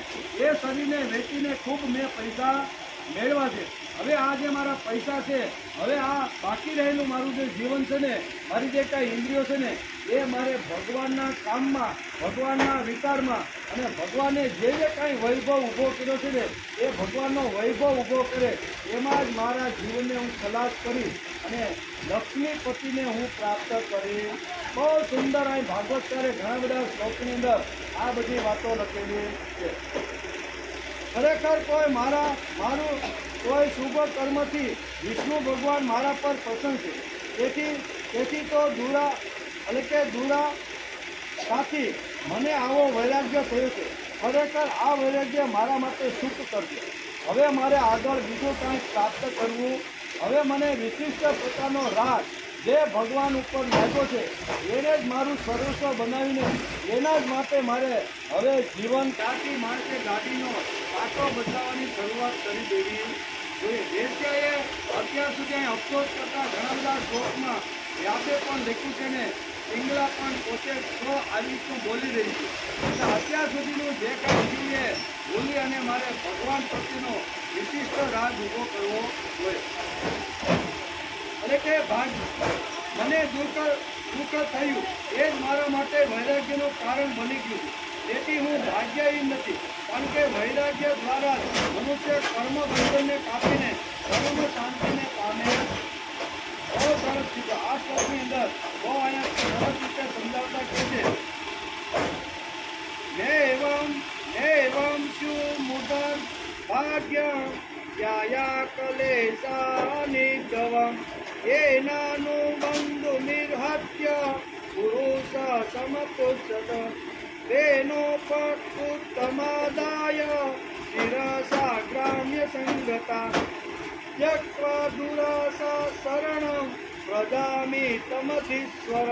એ શરીરને વેચીને ખૂબ મેં પૈસા મેળવા છે. હવે આ જે મારા પૈસા છે, હવે આ બાકી રહેલું મારું જે જીવન છે ને, મારી જે કાંઈ ઇન્દ્રિયો છે ને, એ મારે ભગવાનના કામમાં, ભગવાનના વિચારમાં અને ભગવાને જે કાંઈ વૈભવ ઊભો કર્યો છે ને એ ભગવાનનો વૈભવ ઊભો કરે એમાં જ મારા જીવનને હું ખલાસ કરી અને લક્ષ્મીપતિને હું પ્રાપ્ત કરી. બહુ સુંદર અહીં ભાગવતકારે ઘણા બધા શ્લોકની અંદર આ બધી વાતો લખેલી છે. ખરેખર મારું કોઈ શુભ કર્મથી વિષ્ણુ ભગવાન મારા પર પ્રસન્ન છે. તેથી તો દુરા સાથી મને આવો વૈરાગ્ય થયો છે. ખરેખર આ વૈરાગ્ય મારા માટે સુખ કરશે. હવે મારે આગળ બીજું કાંઈક પ્રાપ્ત કરવું. હવે મને વિશિષ્ટ પ્રકારનો રાગ જે ભગવાન ઉપર લાગ્યો છે એને જ મારું સર્વસ્વ બનાવીને એના જ માટે મારે હવે જીવન કાઢી માણસે ગાડીનો કાંટો બદલાવવાની શરૂઆત કરી દેવી જોઈએ. વેશ્યાએ અત્યાર સુધી અહીં અફસોસ કરતા ઘણા બધા શ્લોકમાં વ્યાસે પણ લખ્યું છે ને પિંગલા પણ પોતે આવી રીતનું બોલી રહી છે. એટલે અત્યાર સુધીનું જે કાંઈ જીવે બોલી અને મારે ભગવાન પ્રત્યેનો વિશિષ્ટ રાગ ઊભો કરવો જોઈએ. એટલે કે મને દુઃખ થયું એ જ મારા માટે વૈરાગ્યનું કારણ બની ગયું. તેથી હું ભાગ્યહીન નથી, કારણ કે વૈરાગ્ય દ્વારા મનુષ્ય કર્મ બંધનને કાપીને પરમ શાંતિને પામે. બહુ સરસ છે. આ શ્લોકની અંદર બહુ અહીંયા સરસ રીતે સમજાવતા કહે છે એવમ શું મુદન ભાગ્ય યા કલેશાની ગવમ એનાનું બંધુ નિર્હત્ય પુરુષ સમપુષત તેનો પક્ષુત્તમાદાય શિરસા ગ્રામ્ય સંગતા ત્યક્વા દુરાસા શરણમ પ્રજામી તમધીશ્વર.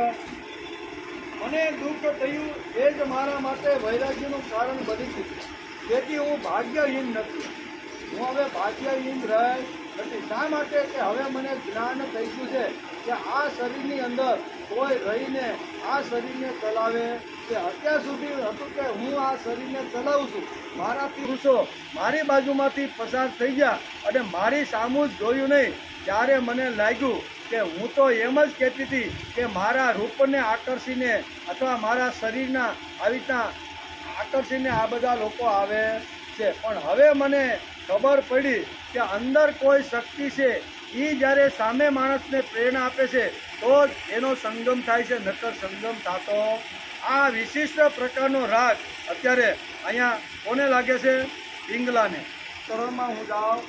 મને દુઃખ થયું એ જ મારા માટે વૈરાગ્યનું કારણ બની ગયું. તેથી હું ભાગ્યહીન નથી. હું હવે ભાગ્યહીન રહી નથી. શા માટે? કે હવે મને જ્ઞાન થઈ ગયું છે કે આ શરીરની અંદર કોઈ રહીને આ શરીરને ચલાવે છે. અત્યાર સુધી હતું કે હું આ શરીરને ચલાવું છું. મારાથી પુરુષો મારી બાજુમાંથી પસાર થઈ ગયા અને મારી સામું જ જોયું નહીં. ત્યારે મને લાગ્યું કે હું તો એમ જ કહેતી હતી કે મારા રૂપને આકર્ષીને અથવા મારા શરીરના આવી રીતના આકર્ષીને આ બધા લોકો આવે છે. પણ હવે મને ખબર પડી કે અંદર કોઈ શક્તિ છે. એ જ્યારે સામે માણસને પ્રેરણા આપે છે તો જ એનો સંગમ થાય છે, નકર સંગમ થતો. આ વિશિષ્ટ પ્રકારનો રાગ અત્યારે અહીંયા કોને લાગે છે? પિંગલાને. શહેરમાં હું જાઉં.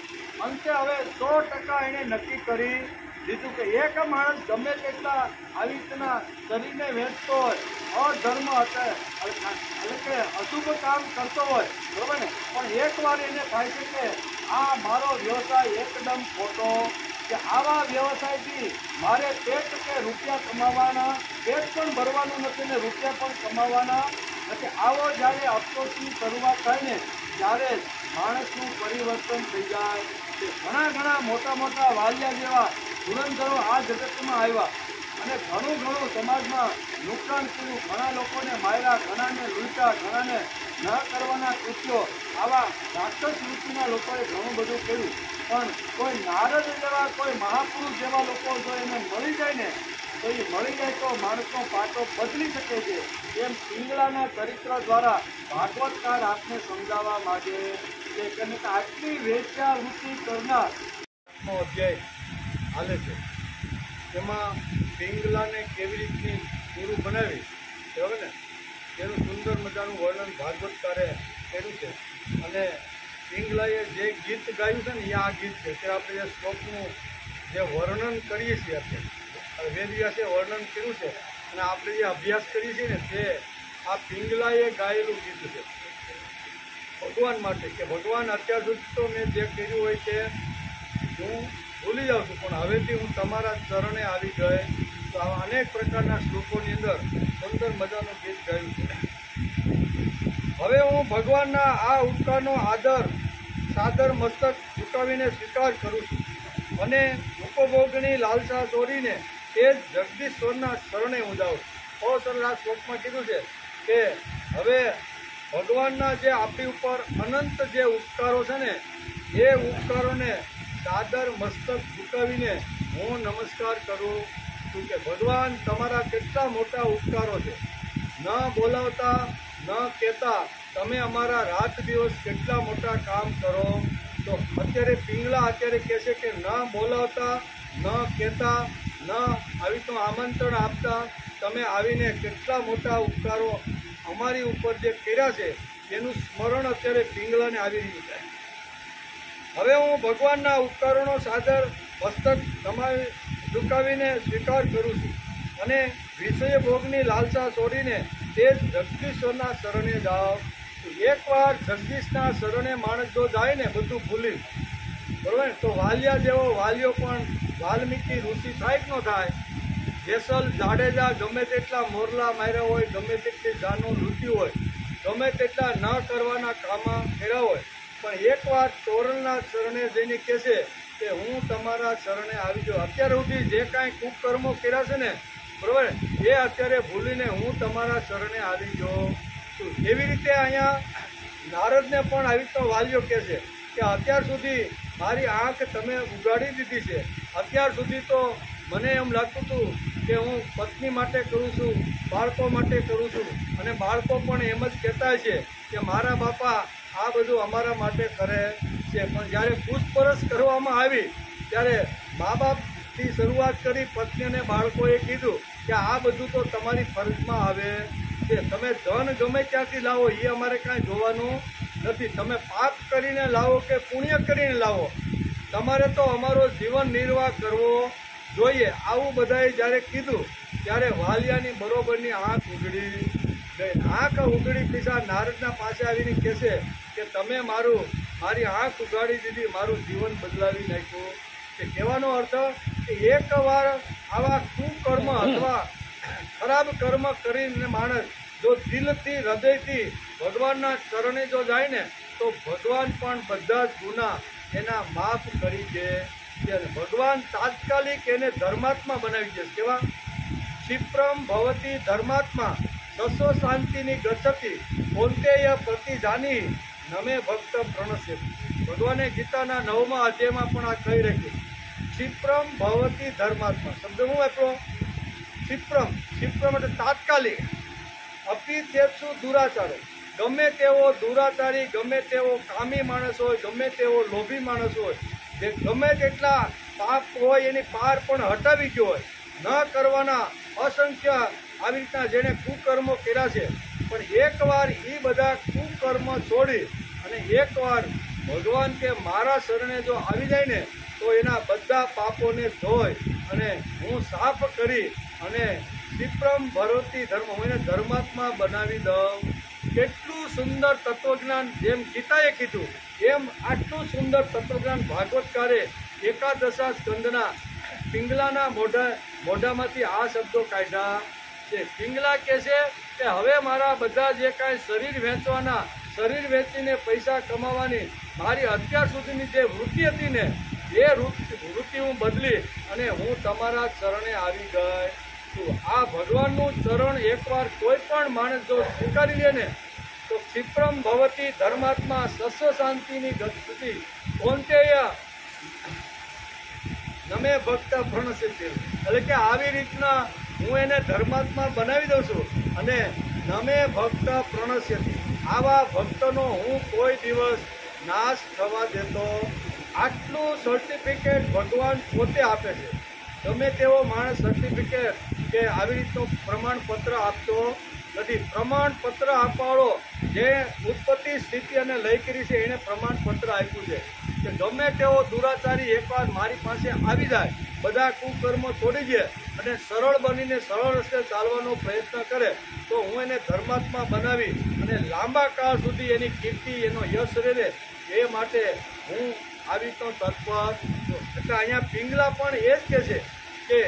અંતે હવે 100% એને નક્કી કરી દીધું કે એક માણસ ગમે તેટલા આવી રીતના શરીરને વેચતો હોય, અધર્મ એટલે કે અશુભ કામ કરતો હોય, બરાબર ને, પણ એકવાર એને થાય છે કે આ મારો વ્યવસાય એકદમ ખોટો, કે આવા વ્યવસાયથી મારે પેટ કે રૂપિયા કમાવાના, પેટ પણ ભરવાનું નથી ને રૂપિયા પણ કમાવાના નથી. આવો જ્યારે અફસોસની શરૂઆત થાય ને ત્યારે માણસનું પરિવર્તન થઈ જાય. ઘણા મોટા વાલિયા જેવા ધુરંધરો આ જગતમાં આવ્યા અને ઘણું સમાજમાં નુકસાન કર્યું. ઘણા લોકોને માર્યા, ઘણાને લૂંટ્યા, ઘણાને ન કરવાના કૃત્યો, આવા રાક્ષસ વૃત્તિના લોકોએ ઘણું બધું કર્યું. પણ કોઈ નારદ જેવા, કોઈ મહાપુરુષ જેવા લોકો જો એને મળી જાય ને તો એ મળી જાય તો માણસનો પાટો બદલી શકે છે. એમ પિંગલાના ચરિત્ર દ્વારા ભાગવતકાર આપને સમજાવવા માંગે છે કે આટલી વેશ્યાવૃત્તિ કરનાર અધ્યાય હાલે છે. એમાં પિંગલાને કેવી રીતની પૂરું બનાવી બરાબર ને એનું સુંદર મજાનું વર્ણન ભાગવતકારે કર્યું છે. અને પિંગલાએ જે ગીત ગાયું છે ને એ આ ગીત છે. તે આપણે જે શ્લોકનું જે વર્ણન કરીએ છીએ અત્યારે વેદવ્યાસે વર્ણન કર્યું છે અને આપણે જે અભ્યાસ કરીએ છીએ ને તે આ પિંગલાએ ગાયેલું ગીત છે ભગવાન માટે. કે ભગવાન અત્યાર સુધી તો મેં જે કર્યું હોય તે હું ભૂલી જાઉં છું, પણ હવેથી હું તમારા ચરણે આવી ગઈ. તો આવા અનેક પ્રકારના શ્લોકોની અંદર સુંદર મજાનું ગીત ગાયું છે. હવે હું ભગવાનના આ ઉપકારનો સાદર મસ્તક ઝુકાવીને સ્વીકાર કરું છું. અને ઉપભોગની લાલસા છોડીને તે જ જગદીશ્વરના શરણે હું જાઉં. બહુ સરસ આ શ્લોકમાં કીધું છે કે હવે ભગવાનના જે આપણી ઉપર અનંત જે ઉપકારો છે ને, એ ઉપકારોને સાદર મસ્તક ઝુકાવીને હું નમસ્કાર કરું છું કે ભગવાન તમારા કેટલા મોટા ઉપકારો છે. ન બોલાવતા ન કહેતા તમે અમારા રાત દિવસ કેટલા મોટા કામ કરો. તો અત્યારે પિંગલા અત્યારે કહે છે કે ન બોલાવતા ન કહેતા ન આવી તો આમંત્રણ આપતા તમે આવીને કેટલા મોટા ઉપકારો અમારી ઉપર જે કર્યા છે એનું સ્મરણ અત્યારે પિંગલાને આવી રહ્યું છે. હવે હું ભગવાનના ઉપકારોનો સાદર મસ્તક તમારી ઝુકાવીને સ્વીકાર કરું છું અને વિષય ભોગની લાલસા છોડીને તે જ જગદીશ્વરના શરણે જાઓ. એકવાર જગદીશના શરણે માણસ જો જાય ને બધું ભૂલી, બરોબર, તો વાલિયા જેવો વાલિયો પણ વાલ્મીકી ઋષિ થાય કે ન થાય. જેસલ જાડેજા ગમે તેટલા મોરલા માર્યા હોય, ગમે તેટલી જાનો લૂંટી હોય, ગમે તેટલા ન કરવાના કામમાં કર્યા હોય, પણ એકવાર તોરણના શરણે જઈને કહેશે કે હું તમારા શરણે આવી જાઉં. અત્યાર સુધી જે કાંઈ કુકર્મો કર્યા છે ને, બરોબર, એ અત્યારે ભૂલીને હું તમારા શરણે આવી જાઉં છું. એવી રીતે અહીંયા નારદને પણ આવી તો વાલીઓ કહે છે કે અત્યાર સુધી મારી આંખ તમે ઉગાડી દીધી છે. અત્યાર સુધી તો મને એમ લાગતું હતું કે હું પત્ની માટે કરું છું, બાળકો માટે કરું છું, અને બાળકો પણ એમ જ કહેતા છે કે મારા બાપા આ બધું અમારા માટે કરે છે. પણ જ્યારે પૂછપરછ કરવામાં આવી ત્યારે મા બાપથી શરૂઆત કરી પત્ની અને બાળકોએ કીધું કે આ બધું તો તમારી ફરજમાં આવે છે. તમે ધન ગમે ત્યાંથી લાવો એ અમારે કાંઈ જોવાનું નથી. તમે પાપ કરીને લાવો કે પુણ્ય કરીને લાવો, તમારે તો અમારો જીવન નિર્વાહ કરવો જોઈએ. આવું બધાએ જ્યારે કીધું ત્યારે વાલિયાની બરોબરની આંખ ઉઘડી ગઈ. આંખ ઉઘડી પીછા નારદના પાસે આવીને કહેશે કે તમે મારી આંખ ઉગાડી દીધી, મારું જીવન બદલાવી નાખ્યું. કે કહેવાનો અર્થ કે એકવાર આવા કુકર્મ અથવા ખરાબ કર્મ કરીને માણસ જો દિલથી હૃદયથી ભગવાનના ચરણે જો જાય ને તો ભગવાન પણ બધા જ ગુના એના માફ કરી દે. ભગવાન તાત્કાલિક એને ધર્માત્મા બનાવી દે. કેવા? ક્ષિપ્રમ ભવતી ધર્માત્મા સસો શાંતિની ગચ્છતિ કોંતેય પ્રતિજાની નમે ભક્ત પ્રણશ્ય. ભગવાને ગીતાના 9મા અધ્યાયમાં પણ આ કહી રાખ્યું. ક્ષિપ્રમ ભવતી ધર્માત્મા શબ્દ હું વાપરો? ક્ષિપ્રમ એટલે તાત્કાલિક. અપિથેત્સુ દુરાચારો, ગમે તેવો દુરાચારી, ગમે તેવો કામી માણસ હોય, ગમે તેવો લોભી માણસ હોય, જે ગમે તેટલા પાપ હોય એની પાર પણ હટાવી ગયો હોય, ન કરવાના અસંખ્ય આવી રીતના જેણે કુકર્મો કર્યા છે, પણ એકવાર એ બધા કુકર્મ છોડી અને એકવાર ભગવાન કે મારા શરણે જો આવી જાય ને તો એના બધા પાપોને ધોઈ અને હું સાફ કરી અને ક્ષિપ્રમ ભરતી ધર્મ હું એને ધર્માત્મા બનાવી દઉં. કેટલું સુંદર તત્વજ્ઞાન, જેમ ગીતાએ કીધું એમ આટલું સુંદર તત્વજ્ઞાન ભાગવતકારે એકાદશા સ્કંદના પિંગલાના મોઢામાંથી આ શબ્દો કાઢ્યા છે. પિંગલા કહે છે કે હવે મારા બધા જે કાંઈ શરીર વેચવાના, શરીર વેચીને પૈસા કમાવાની મારી અત્યાર સુધીની જે વૃત્તિ હતી ને એ વૃત્તિ હું બદલી અને હું તમારા ચરણે આવી ગઈ છું. આ ભગવાનનું ચરણ એકવાર કોઈ પણ માણસ જો સ્વીકારી લે ને તો ક્ષિપ્રમ ભવતી ધર્માત્મા સસ્વ શાંતિની ગતિ કોંતેય નમે ભક્ત પ્રણશ્યતિ. એટલે કે આવી રીતના હું એને ધર્માત્મા બનાવી દઉં છું અને નમે ભક્ત પ્રણશ્યતિ. આવા ભક્તનો હું કોઈ દિવસ નાશ થવા દેતો. આટલું સર્ટિફિકેટ ભગવાન પોતે આપે છે. ગમે તેવો માણસ સર્ટિફિકેટ કે આવી રીતનું પ્રમાણપત્ર આપતો નથી. પ્રમાણપત્ર આપવાળો જે ઉત્પત્તિ સ્થિતિ અને લય કરી છે એણે પ્રમાણપત્ર આપ્યું છે કે ગમે તેવો દુરાચારી એકવાર મારી પાસે આવી જાય, બધા કુકર્મો છોડી દે અને સરળ બનીને સરળ રસ્તે ચાલવાનો પ્રયત્ન કરે તો હું એને ધર્માત્મા બનાવી અને લાંબા કાળ સુધી એની કીર્તિ, એનો યશ રહે એ માટે હું આવી તો તત્પર. એટલે અહીંયા પિંગલા પણ એ જ કહે છે કે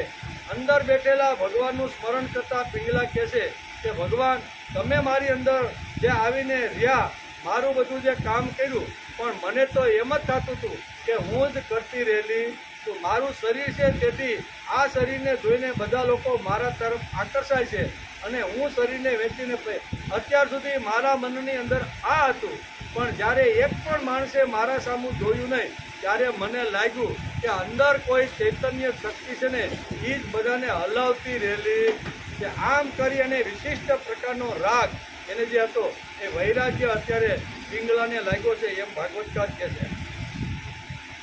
અંદર બેઠેલા ભગવાનનું સ્મરણ કરતા પિંગલા કહે છે કે ભગવાન તમે મારી અંદર જે આવીને રહ્યા, મારું બધું જે કામ કર્યું, પણ મને તો એમ જ થતું હતું કે હું જ કરતી રહેલી તો મારું શરીર છે, તેથી આ શરીરને જોઈને બધા લોકો મારા તરફ આકર્ષાય છે અને હું શરીરને વેચીને અત્યાર સુધી મારા મનની અંદર આ હતું, પણ જ્યારે એક પણ માણસે મારા સામું જોયું નહીં ત્યારે મને લાગ્યું કે અંદર કોઈ ચૈતન્ય શક્તિ છે ને, એ જ બધાને હલાવતી રહેલી છે. આમ કરી અને વિશિષ્ટ પ્રકારનો રાગ એને જે હતો એ વૈરાગ્ય અત્યારે પિંગલાને લાગ્યો છે, એમ ભાગવતકાર કહે છે.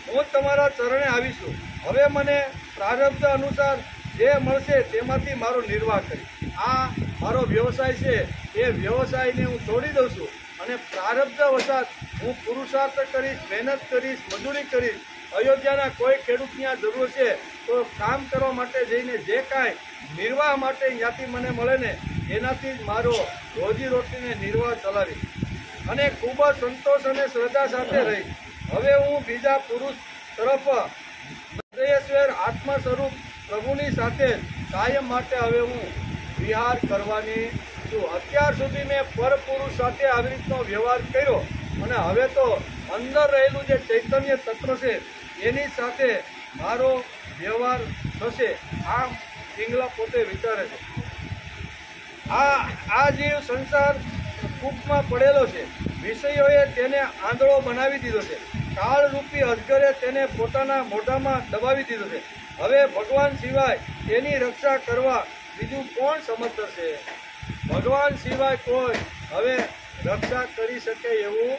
હું તમારા ચરણે આવીશું, હવે મને પ્રારબ્ધ અનુસાર જે મળશે તેમાંથી મારો નિર્વાહ કરી. આ મારો વ્યવસાય છે, એ વ્યવસાયને હું છોડી દઉં છું અને પ્રારબ્ધ વસાત હું પુરુષાર્થ કરીશ, મહેનત કરીશ, મજૂરી કરીશ. અયોધ્યાના કોઈ ખેડૂતની આ જરૂર છે તો કામ કરવા માટે જઈને જે કાંઈ નિર્વાહ માટે ત્યાંથી મને મળે ને એનાથી જ મારો રોજીરોટીને નિર્વાહ ચલાવીશ અને ખૂબ જ સંતોષ અને શ્રદ્ધા સાથે રહીશ. હવે હું બીજા પુરુષ તરફ હૃદયેશ્વર આત્મ સ્વરૂપ પ્રભુની સાથે કાયમ માટે હવે હું વિહાર કરવાની છું. અત્યાર સુધી મેં પરપુરુષ સાથે આવી રીતનો વ્યવહાર કર્યો અને હવે તો અંદર રહેલું જે ચૈતન્ય તત્વ છે એની સાથે મારો વ્યવહાર થશે. આમ પિંગલા પોતે વિચારે છે. આ જીવ સંસાર કૂપમાં પડેલો છે, વિષયોએ તેને આંધળો બનાવી દીધો છે, કાળરૂપી અજગરે તેને પોતાના મોઢામાં દબાવી દીધો છે. હવે ભગવાન સિવાય તેની રક્ષા કરવા બીજું કોણ સમર્થ છે? ભગવાન સિવાય કોઈ હવે રક્ષા કરી શકે એવું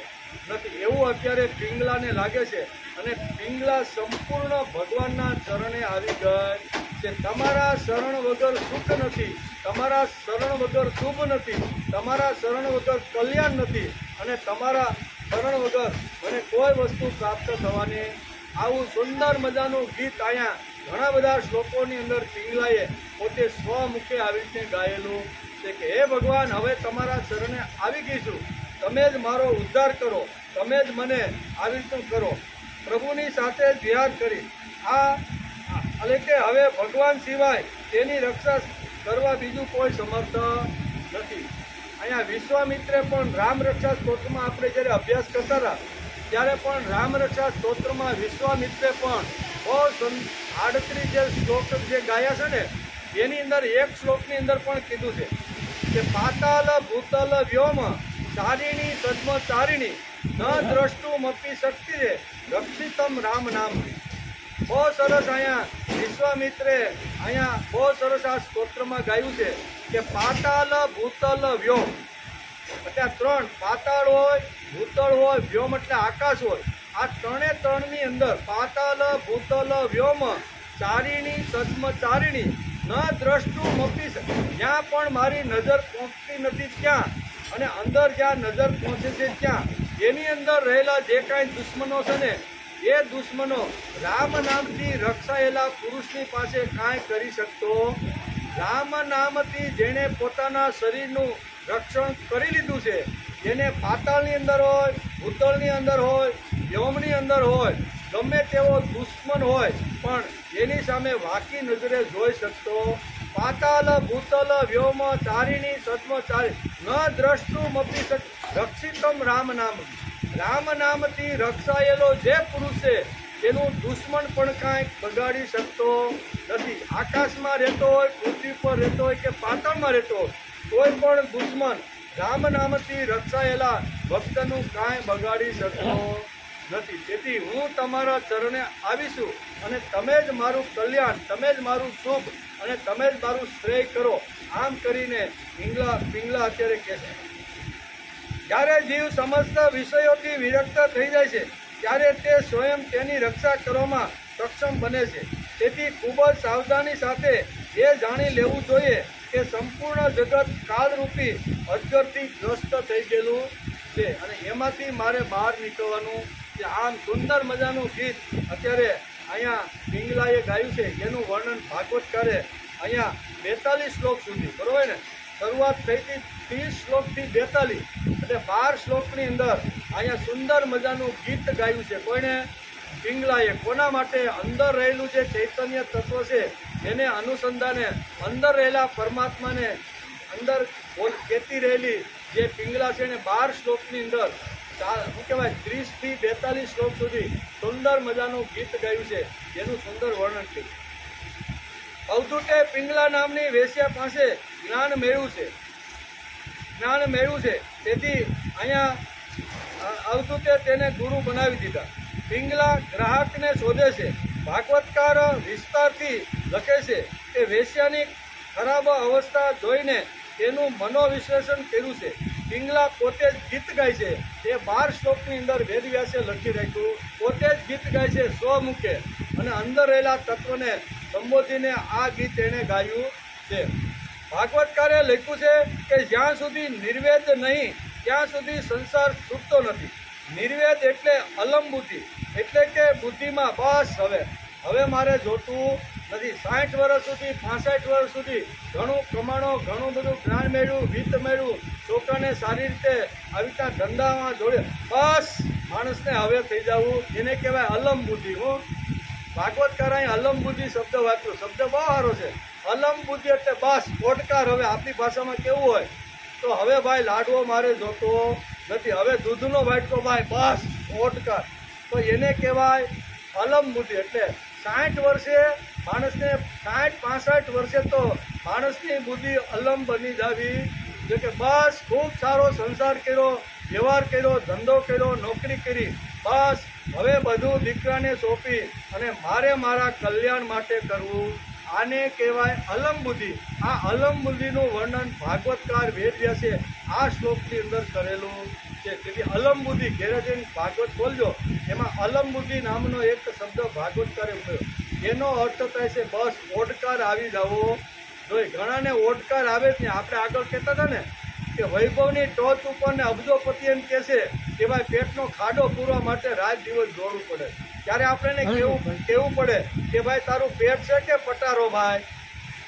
નથી, એવું અત્યારે પિંગલાને લાગે છે અને પિંગલા સંપૂર્ણ ભગવાનના ચરણે આવી ગઈ છે. તમારા શરણ વગર સુખ નથી, તમારા શરણ વગર શુભ નથી, તમારા શરણ વગર કલ્યાણ નથી અને તમારા શરણ વગર મને કોઈ વસ્તુ પ્રાપ્ત થવાની. આવું સુંદર મજાનું ગીત અહીંયા ઘણા બધા શ્લોકોની અંદર પિંગલાએ પોતે સ્વમુખે આવી રીતે ગાયેલું છે કે હે ભગવાન, હવે તમારા શરણે આવી ગઈ છું, તમે જ મારો ઉદ્ધાર કરો, તમે જ મને આવી રીતનું કરો, પ્રભુની સાથે જ વિહાર કરી. એટલે કે હવે ભગવાન સિવાય તેની રક્ષા કરવા બીજું કોઈ સમર્થ નથી. અહીંયા વિશ્વામિત્રે પણ રામ રક્ષા સ્તોત્રમાં આપણે જ્યારે અભ્યાસ કરતા હતા ત્યારે પણ રામ રક્ષા સ્તોત્રમાં વિશ્વામિત્રે પણ બહુ 38 જે શ્લોક જે ગાયા છે ને એની અંદર એક શ્લોકની અંદર પણ કીધું છે કે પાતાલ ભૂતલ વ્યોમ ચારિણી સદ્મ ચારિણી ન દ્રષ્ટુમપી શક્તિ રે રક્ષિતમ રામ નામ. બહુ સરસ અહીંયા વિશ્વામિત્રે અહીંયા બહુ સરસ આ સ્તોત્રમાં ગાયું છે કે પાતાલ ભૂતલ વ્યોમ એટલે ત્રણ, પાતાળ હોય, ભૂતળ હોય, વ્યોમ એટલે આકાશ હોય. આ ત્રણની અંદર પાતાલ ભૂતલ વ્યોમ ચારિણી સદ્મ ચારિણી ન દ્રષ્ટુમપી, જ્યાં પણ મારી નજર પહોંચતી નથી ત્યાં અને અંદર જ્યાં નજર પહોંચે છે ત્યાં એની અંદર રહેલા જે કાંઈ દુશ્મનો છે ને એ દુશ્મનો રામ નામથી રક્ષાયેલા પુરુષની પાસે કાંઈ કરી શકતો. રામ નામથી જેણે પોતાના શરીરનું રક્ષણ કરી લીધું છે, જેને પાતાળની અંદર હોય, ભૂતળની અંદર હોય, વ્યોમની અંદર હોય, ગમે તેવો દુશ્મન હોય પણ એની સામે વાકી નજરે જોઈ શકતો. પાતાલ ભૂતલ વ્યોમ ચારિણી સદ્મ ચારિણી ન દ્રષ્ટુમપી રક્ષિતમ રામ નામ. રામ નામથી રક્ષાયેલો જે પુરુષ છે એનું દુશ્મન પણ કાંઈ બગાડી શકતો નથી. આકાશમાં રહેતો હોય, પૃથ્વી પર રહેતો હોય કે પાતાળમાં રહેતો હોય, કોઈ પણ દુશ્મન રામ નામથી રક્ષાયેલા ભક્તનું કાંઈ બગાડી શકતો નથી. તેથી હું તમારા ચરણે આવીશું અને તમે જ મારું કલ્યાણ, તમે જ મારું શુભ અને તમે જ મારું શ્રેય કરો. આમ કરીને પિંગલા અત્યારે કહે છે. જ્યારે જીવ સમસ્ત વિષયોથી વિરક્ત થઈ જાય છે ત્યારે તે સ્વયં તેની રક્ષા કરવામાં સક્ષમ બને છે. તેથી ખૂબ જ સાવધાની સાથે એ જાણી લેવું જોઈએ કે સંપૂર્ણ જગત કાળરૂપી અજગરથી ગ્રસ્ત થઈ ગયેલું છે અને એમાંથી મારે બહાર નીકળવાનું છે. આમ સુંદર મજાનું ગીત અત્યારે અહીંયા પિંગલાએ ગાયું છે. એનું વર્ણન ભાગવતકારે અહીંયા 42 શ્લોક સુધી, બરોબર ને, શરૂઆત થઈ હતી 30 શ્લોકથી 42 એટલે 12 શ્લોકની અંદર અહીંયા સુંદર મજાનું ગીત ગાયું છે. કોઈને? પિંગલાએ. કોના માટે? અંદર રહેલું જે ચૈતન્ય તત્વ છે એને અનુસંધાને અંદર રહેલા પરમાત્માને અંદર કહેતી રહેલી જે પિંગલા છે એને 12 શ્લોકની અંદર શું કહેવાય 30 થી 42 શ્લોક સુધી સુંદર મજાનું ગીત ગાયું છે, જેનું સુંદર વર્ણન કર્યું। અવધૂતે પિંગલા નામની વેશ્યા પાસે જ્ઞાન મેળવ્યું છે, તેથી અહીંયા અવધૂતે તેને ગુરુ બનાવી દીધા। પિંગલા ગ્રાહકને શોધે છે। ભાગવતકાર વિસ્તારથી લખે છે કે વેશ્યાની ખરાબ અવસ્થા જોઈને તેનું મનોવિશ્લેષણ કર્યું છે। પિંગલા પોતે જ ગીત ગાય છે, એ 12 શ્લોકની અંદર વેદવ્યાસે લખી રાખ્યું, પોતે જ ગીત ગાય છે સ્વમુખે, અને અંદર રહેલા તત્વને સંબોધીને આ ગીત એણે ગાયું છે। ભાગવતકારે લખ્યું છે કે જ્યાં સુધી નિર્વેદ નહીં ત્યાં સુધી સંસાર છૂટતો નથી। નિર્વેદ એટલે અલમ બુદ્ધિ, એટલે કે બુદ્ધિમાં બસ હવે મારે જોતું નથી। 60 વર્ષ સુધી 65 વર્ષ સુધી ઘણું કમાણો, ઘણું બધું જ્ઞાન મેળવ્યું, વિત્ત મેળવ્યું, છોકરાને સારી રીતે આવી રીતના ધંધામાં જોડે, બસ માણસને હવે થઈ જવું, એને કહેવાય અલમ બુદ્ધિ। હું ભાગવતકાર અહીં અલમ બુદ્ધિ શબ્દ વાપર્યો, શબ્દ બહુ સારો છે। અલમ બુદ્ધિ એટલે બસ ઓટકાર। હવે આપણી ભાષામાં કેવું હોય તો હવે ભાઈ લાડવો મારે જોતો નથી, હવે દૂધનો વાટકો ભાઈ બસ ઓટકાર, તો એને કહેવાય અલમ બુદ્ધિ। એટલે 60 વર્ષે માણસને 65 વર્ષે તો માણસની બુદ્ધિ અલમ બની જાવી જો કે બસ ખૂબ સારો સંસાર કર્યો, વ્યવહાર કર્યો, ધંધો કર્યો, નોકરી કરી, બસ હવે બધું દીકરાને સોંપી અને મારે મારા કલ્યાણ માટે કરવું, આને કહેવાય અલમ બુદ્ધિ। આ અલમ બુદ્ધિનું વર્ણન ભાગવતકાર વેદવ્યાસે આ શ્લોકની અંદર કરેલું છે। તેથી અલમ બુદ્ધિ ઘેરે જઈને ભાગવત બોલજો, એમાં અલમ બુદ્ધિ નામનો એક શબ્દ ભાગવતકારે બોલ્યો, એનો અર્થ થાય છે બસ ઓડકાર આવી જવો જોઈએ। ઘણાને ઓડકાર આવે જ નહીં। આપણે આગળ કહેતા હતા ને કે વૈભવની ટોચ ઉપર ને અબજોપતિ એમ કહે છે કે ભાઈ પેટનો ખાડો પૂરવા માટે રાત દિવસ દોડવું પડે, ત્યારે આપણે કેવું પડે કે ભાઈ તારું પેટ છે કે પટારો ભાઈ,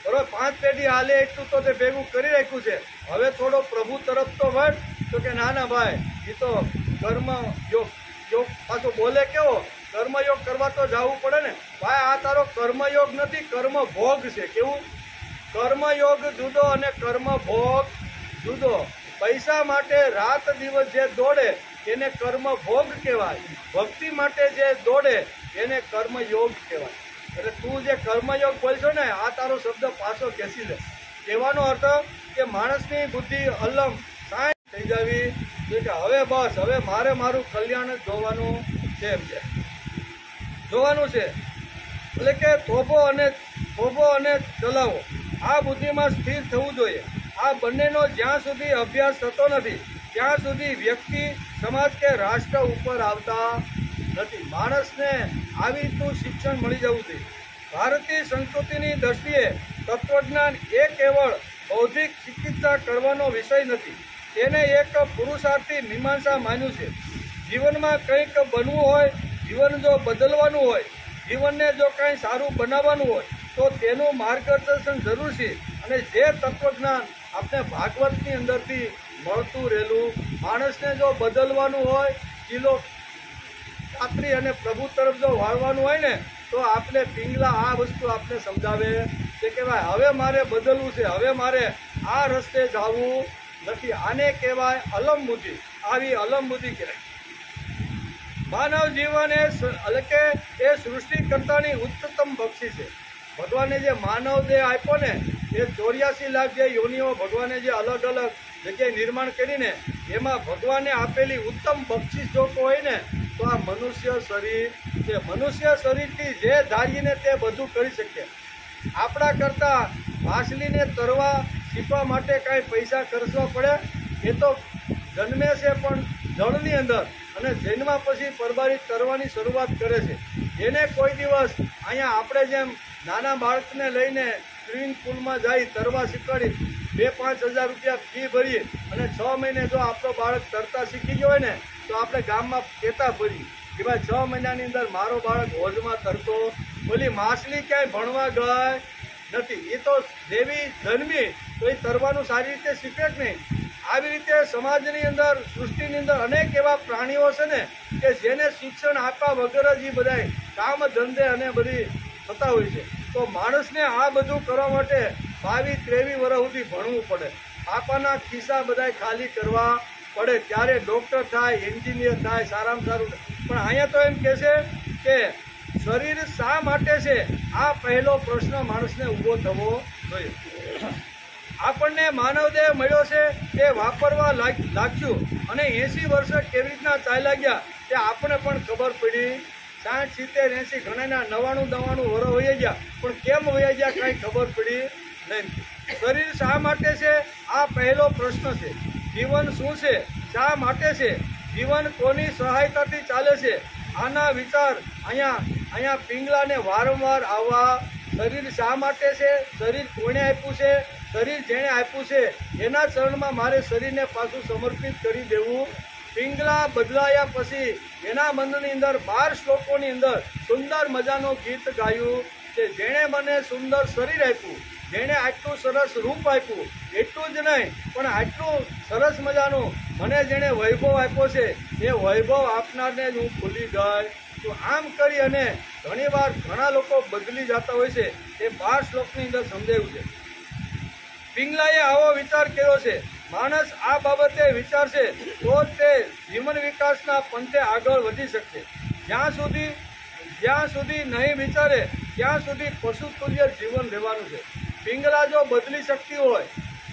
બરોબર 5 પેઢી હાલે એટલું તો તે ભેગું કરી રાખ્યું છે, હવે થોડો પ્રભુ તરફ તો વળ, તો કે ના ભાઈ એ તો કર્મ યોગ પાછો બોલે કેવો કર્મયોગ કરવા તો જવું પડે ને ભાઈ, આ તારો કર્મયોગ નથી, કર્મ ભોગ છે। કેવું? કર્મયોગ જુદો અને કર્મ ભોગ જુદો। પૈસા માટે રાત દિવસ જે દોડે એને કર્મ ભોગ કહેવાય, ભક્તિ માટે જે દોડે એને કર્મયોગ કહેવાય। એટલે તું જે કર્મયોગ બોલશો ને આ તારો શબ્દ પાછો ખેંચી લે। કહેવાનો અર્થ કે માણસની બુદ્ધિ અલમ થઈ જવી કે હવે બસ હવે મારે મારું કલ્યાણ જ જોવાનું છે, એટલે કે થોભો અને ચલાવો, આ બુદ્ધિમાં સ્થિર થવું જોઈએ। આ બંનેનો જ્યાં સુધી અભ્યાસ થતો નથી ત્યાં સુધી વ્યક્તિ, સમાજ કે રાષ્ટ્ર ઉપર આવતા નથી। માણસને આવી રીતનું શિક્ષણ મળી જવું જોઈએ। ભારતીય સંસ્કૃતિની દ્રષ્ટિએ તત્વજ્ઞાન એ કેવળ બૌદ્ધિક ચિકિત્સા કરવાનો વિષય નથી, તેને એક પુરુષાર્થી મીમાંસા માન્યું છે। જીવનમાં કંઈક બનવું હોય, જીવન જો બદલવાનું હોય, જીવનને જો કંઈ સારું બનાવવાનું હોય તો તેનું માર્ગદર્શન જરૂર છે, અને જે તત્વજ્ઞાન આપણે ભાગવતની અંદરથી મળતું રહેલું, માણસને જો બદલવાનું હોય, કિલો ખાતરી અને પ્રભુ તરફ જો વાળવાનું હોય ને તો આપણે પિંગલા આ વસ્તુ આપણે સમજાવે છે કે ભાઈ હવે મારે બદલવું છે, હવે મારે આ રસ્તે જવું નથી, આને કહેવાય અલમ બુદ્ધિ। આવી અલમ બુદ્ધિ કહેવાય। માનવ જીવન એ સૃષ્ટિકર્તાની ઉચ્ચતમ બક્ષી છે। ભગવાને જે માનવ દેહ આપ્યો ને એ 84 લાખ જે યોનિઓ ભગવાને જે અલગ અલગ જગ્યાએ નિર્માણ કરીને એમાં ભગવાને આપેલી ઉત્તમ બક્ષિસ જો હોય ને તો આ મનુષ્ય શરીર છે। મનુષ્ય શરીરથી જે ધારીને તે બધું કરી શકીએ। આપણા કરતાં માછલીને તરવા શીખવા માટે કાંઈ પૈસા ખર્ચવા પડે? એ તો જન્મે છે પણ જળની અંદર અને જન્મા પછી પરબારી તરવાની શરૂઆત કરે છે। એને કોઈ દિવસ અહીંયા આપણે જેમ નાના બાળકને લઈને સ્વિમિંગ પુલમાં જઈ તરવા શીખવાડી 2-5 હજાર રૂપિયા ફી ભરીએ અને 6 મહિને જો આપણો બાળક તરતા શીખી ગયો હોય ને તો આપણે ગામમાં કહેતા ભરીએ કે ભાઈ 6 મહિનાની અંદર મારો બાળક હોજમાં તરતો। બોલી માછલી ક્યાંય ભણવા ગઈ નથી, એ તો દેવી જન્મી તો એ તરવાનું સારી રીતે શીખે જ નહીં। આવી રીતે સમાજની અંદર, સૃષ્ટિની અંદર અનેક એવા પ્રાણીઓ છે ને કે જેને શિક્ષણ આપ્યા વગર જ એ બધા કામ ધંધે અને બધી થતા હોય છે। તો માણસને આ બધું કરવા માટે 22-23 વર્ષ સુધી ભણવું પડે, આપવાના ખિસ્સા બધા ખાલી કરવા પડે ત્યારે ડૉક્ટર થાય, એન્જિનિયર થાય, સારામાં સારું. પણ અહીંયા તો એમ કહે છે કે શરીર શા માટે છે, આ પહેલો પ્રશ્ન માણસને ઊભો થવો જોઈએ. આપણને માનવદેહ મળ્યો છે એ વાપરવા લાગ્યું અને 80 વર્ષ કેવી રીતના ચાલ્યા ગયા તે આપણે પણ ખબર પડી. 60, 70, 80 ઘણાના 99 વર્ષ વહી ગયા, પણ કેમ વહી ગયા કાંઈ ખબર પડી નહીં. શરીર શા માટે છે, આ પહેલો પ્રશ્ન છે. જીવન શું છે, શા માટે છે, જીવન કોની સહાયતાથી ચાલે છે, આના વિચાર અહીંયા પિંગલાને વારંવાર આવવા. શરીર શા માટે છે, શરીર કોણે આપ્યું છે, શરીર જેણે આપ્યું છે એના ચરણમાં મારે શરીરને પાછું સમર્પિત કરી દેવું. પિંગલા બદલાયા પછી એના મનની અંદર 12 શ્લોકોની અંદર સુંદર મજાનું ગીત ગાયું કે જેણે મને સુંદર શરીર આપ્યું, જેણે આટલું સરસ રૂપ આપ્યું, એટલું જ નહીં પણ આટલું સરસ મજાનું મને જેણે વૈભવ આપ્યો છે એ વૈભવ આપનારને જ હું ભૂલી ગઈ. તો આમ કરી અને ઘણીવાર ઘણા લોકો બદલી જતા હોય છે. એ 12 શ્લોકની અંદર સમજાયું છે. પિંગલાએ આવો વિચાર કર્યો છે. માણસ આ બાબતે વિચારશે તો તે જીવન વિકાસના પંથે આગળ વધી શકશે. જ્યાં સુધી નહીં વિચારે ત્યાં સુધી પશુ તુલ્ય જીવન રહેવાનું છે. પિંગલા જો બદલી શકતી હોય,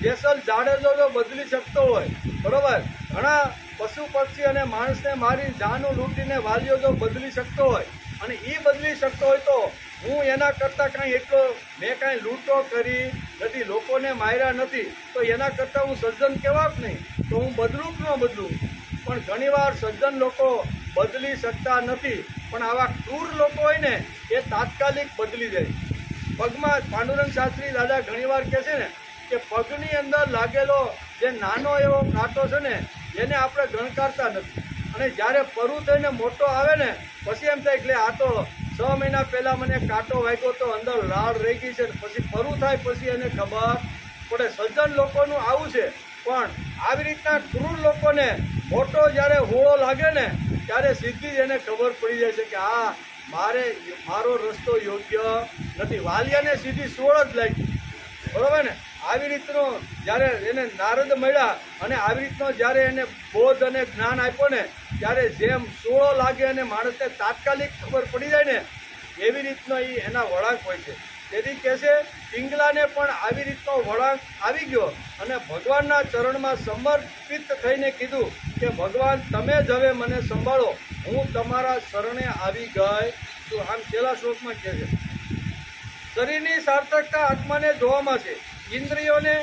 જેસલ જાડેજો જો બદલી શકતો હોય, બરોબર, ઘણા પશુ પક્ષી અને માણસને મારી જાનું લૂંટીને વાલીઓ જો બદલી શકતો હોય અને એ બદલી શકતો હોય તો હું એના કરતાં કાંઈ એટલો મેં કાંઈ લૂંટો કરી નથી, લોકોને માર્યા નથી, તો એના કરતાં હું સજ્જન કહેવાક નહીં, તો હું બદલું કે ન બદલું. પણ ઘણીવાર સજ્જન લોકો બદલી શકતા નથી, પણ આવા ક્રૂર લોકો હોય ને એ તાત્કાલિક બદલી જાય. પગમાં પાંડુરંગ શાસ્ત્રી દાદા ઘણીવાર કહે છે ને કે પગની અંદર લાગેલો જે નાનો એવો કાંટો છે ને એને આપણે ગણકારતા નથી, અને જ્યારે પરું થઈને મોટો આવે ને પછી એમ થાય કે આ તો 6 મહિના પહેલાં મને કાંટો વાગ્યો તો અંદર લાળ રહી ગઈ છે, પછી પરું થાય પછી એને ખબર પડે. સજ્જન લોકોનું આવું છે. પણ આવી રીતના ક્રૂર લોકોને મોટો જ્યારે હોળો લાગે ને ત્યારે સીધી જ એને ખબર પડી જાય છે કે મારો રસ્તો યોગ્ય નથી. વાલિયાને સીધી સોળ જ લાગી, બરોબર ને. આવી રીતનો જ્યારે એને નારદ મળ્યા અને આવી રીતનો જ્યારે એને બોધ અને જ્ઞાન આપ્યો ને ત્યારે જેમ સોળો લાગે અને માણસને તાત્કાલિક ખબર પડી જાય ને એવી રીતનો એના વળાંક હોય છે. તેથી કહે છે પિંગલાને પણ આવી રીતનો વળાંક આવી ગયો અને ભગવાનના ચરણમાં સમર્પિત થઈને કીધું કે ભગવાન તમે જ હવે મને સંભાળો, હું તમારા શરણે આવી ગઈ. તો આમ છેલ્લા શ્લોકમાં કહે છે શરીરની સાર્થકતા આત્માને જોવામાં છે, ઇન્દ્રિયોને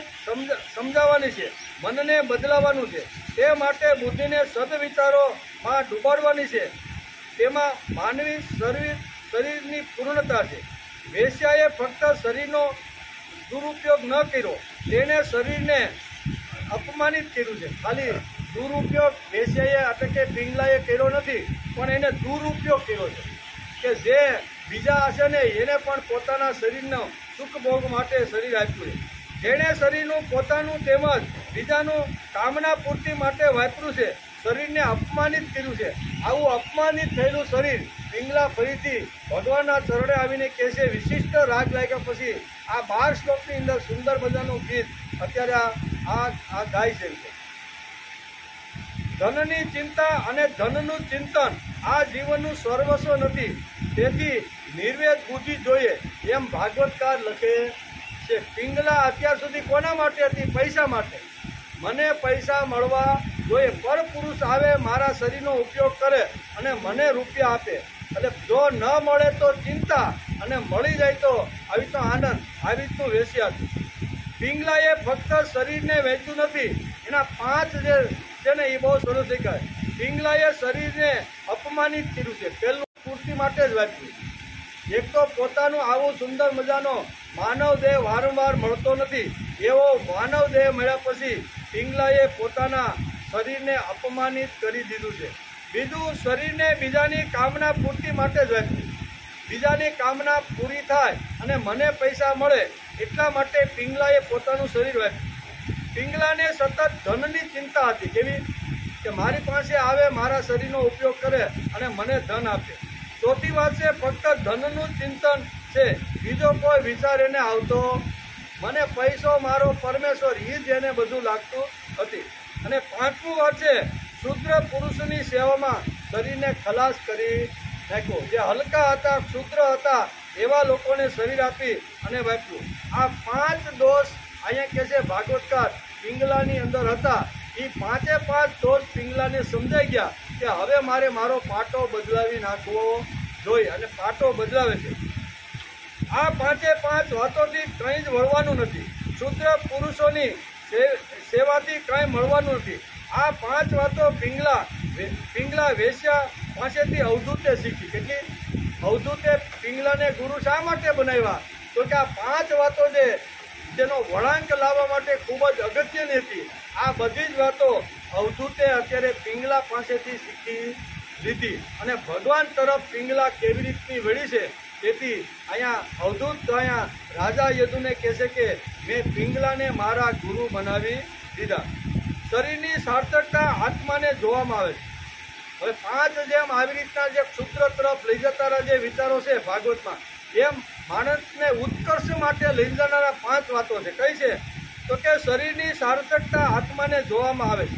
સમજાવવાની છે, મનને બદલાવવાનું છે. તે માટે બુદ્ધિને સદવિચારોમાં ડૂબાડવાની છે. તેમાં માનવી શરીરની પૂર્ણતા છે. વેશ્યાએ ફક્ત શરીરનો દુરુપયોગ ન કર્યો, તેણે શરીરને અપમાનિત કર્યું છે. ખાલી દુરુપયોગ વેશ્યાએ એટલે કે પિંગલાએ કર્યો નથી, પણ એને દુરુપયોગ કર્યો છે કે જે બીજા હશે ને એને પણ પોતાના શરીરનો સુખ ભોગ માટે શરીર આપ્યું છે. જેણે શરીરનું પોતાનું તેમજ બીજાનું કામના પૂર્તિ માટે વાપર્યું છે, શરીરને અપમાનિત કર્યું છે. આવું અપમાનિત થયેલું શરીર પિંગલા ફરીથી ભગવાનના ચરણે આવીને કહે છે. વિશિષ્ટ રાગ લાગ્યા પછી આ 12 શ્લોકની અંદર સુંદર મજાનું ગીત અત્યારે આ ગાય છે. ધનની ચિંતા અને ધનનું ચિંતન આ જીવનનું સર્વસ્વ નથી, તેથી નિર્વેદ બુદ્ધિ જોઈએ એમ ભાગવતકાર લખે છે. પિંગલા અત્યાર સુધી કોના માટે હતી? પૈસા માટે. મને પૈસા મળવા જોઈએ, પર પુરુષ આવે મારા શરીરનો ઉપયોગ કરે અને મને રૂપિયા આપે, એટલે જો ન મળે તો ચિંતા અને મળી જાય તો આવી રીતનો આનંદ, આવી રીતનું વેશ્યા હતું. પિંગલાએ ફક્ત શરીરને વેચ્યું નથી, એના 5 જે છે ને એ બહુ સરસ દેખાય. પિંગલાએ શરીરને અપમાનિત કર્યું છે, પહેલું પૂર્તિ માટે જ વાંચ્યું. એક તો પોતાનું આવું સુંદર મજાનો માનવ દેહ વારંવાર મળતો નથી, એવો માનવ દેહ મળ્યા પછી પિંગલાએ પોતાના શરીરને અપમાનિત કરી દીધું છે. બીજું, શરીરને બીજાની કામના પૂર્તિ માટે જ વાંચ્યું. બીજાની કામના પૂરી થાય અને મને પૈસા મળે એટલા માટે પિંગલાએ પોતાનું શરીર વાંચ્યું. પિંગલાને સતત ધનની ચિંતા હતી. કેવી? કે મારી પાસે આવે, મારા શરીરનો ઉપયોગ કરે અને મને ધન આપે. ચોથી વાત છે ફક્ત ધનનું ચિંતન છે, બીજો કોઈ વિચાર એને આવતો. મને પૈસો મારો પરમેશ્વર એ જ એને બધું લાગતું હતી. અને પાંચમું વાત છે શુદ્ર પુરુષની સેવામાં શરીરને ખલાસ કરી નાખ્યો. જે હલકા હતા, ક્ષુદ્ર હતા એવા લોકોને શરીર આપી અને વાપ્યું. આ 5 દોષ અહીંયા કહે છે ભાગવતકાર પિંગલાની અંદર હતા. એ 5 દોષ પિંગલાને સમજાઈ ગયા કે હવે મારે મારો પાટો બદલાવી નાખવો જોઈએ, અને પાટો બદલાવે છે. આ 5 વાતોથી કંઈ જ વળવાનું નથી. શુદ્ર પુરુષોની સેવાથી કંઈ મળવાનું નથી. આ 5 વાતો પિંગલા વેશ્યા પાસેથી અવધૂતે શીખી. કેટલી? અવધૂતે પિંગલાને ગુરુ શા માટે બનાવ્યા? તો કે આ 5 વાતો જેનો વળાંક લાવવા માટે ખૂબ જ અગત્યની હતી. આ બધી જ વાતો અવધૂતે અત્યારે પિંગલા પાસેથી શીખી લીધી, અને ભગવાન તરફ પિંગલા કેવી રીતની વળી છે તેથી અહીંયા અવધૂત અહીંયા રાજા યદુને કહે છે કે મેં પિંગલાને મારા ગુરુ બનાવી દીધા. શરીરની સાર્થકતા આત્માને જોવામાં આવે છે. હવે 5 જેમ આવી રીતના જે ક્ષુદ્ર તરફ લઈ જતા જે વિચારો છે ભાગવતમાં, એમ માણસને ઉત્કર્ષ માટે લઈ જનારા 5 વાતો છે. કઈ છે? તો કે શરીરની સાર્થકતા આત્માને જોવામાં આવે છે.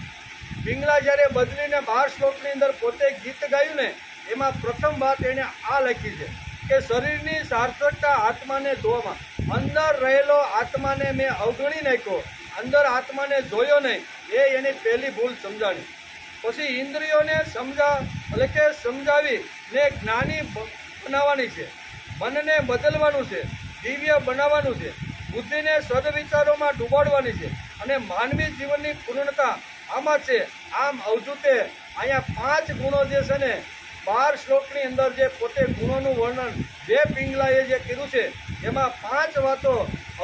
પિંગલા જ્યારે બદલીને 12 શ્લોકની અંદર પોતે ગીત ગાયું ને, એમાં પ્રથમ વાત એણે આ લખી છે કે શરીરની સાર્થકતા આત્માને જોવામાં. અંદર રહેલો આત્માને મેં અવગણી નાખ્યો, અંદર આત્માને જોયો નહીં, એ એની પહેલી ભૂલ સમજાણી. પછી ઇન્દ્રિયોને સમજાવી ને જ્ઞાની બનાવવાની છે, મનને બદલવાનું છે, દિવ્ય બનાવવાનું છે, બુદ્ધિને સદવિચારોમાં ડૂબાડવાની છે, અને માનવી જીવનની પૂર્ણતા આમાં છે. આમ અવધૂતે અહીંયા 5 ગુણો જે છે ને 12 શ્લોકની અંદર જે પોતે ગુણોનું વર્ણન જે પિંગલાએ જે કીધું છે, એમાં 5 વાતો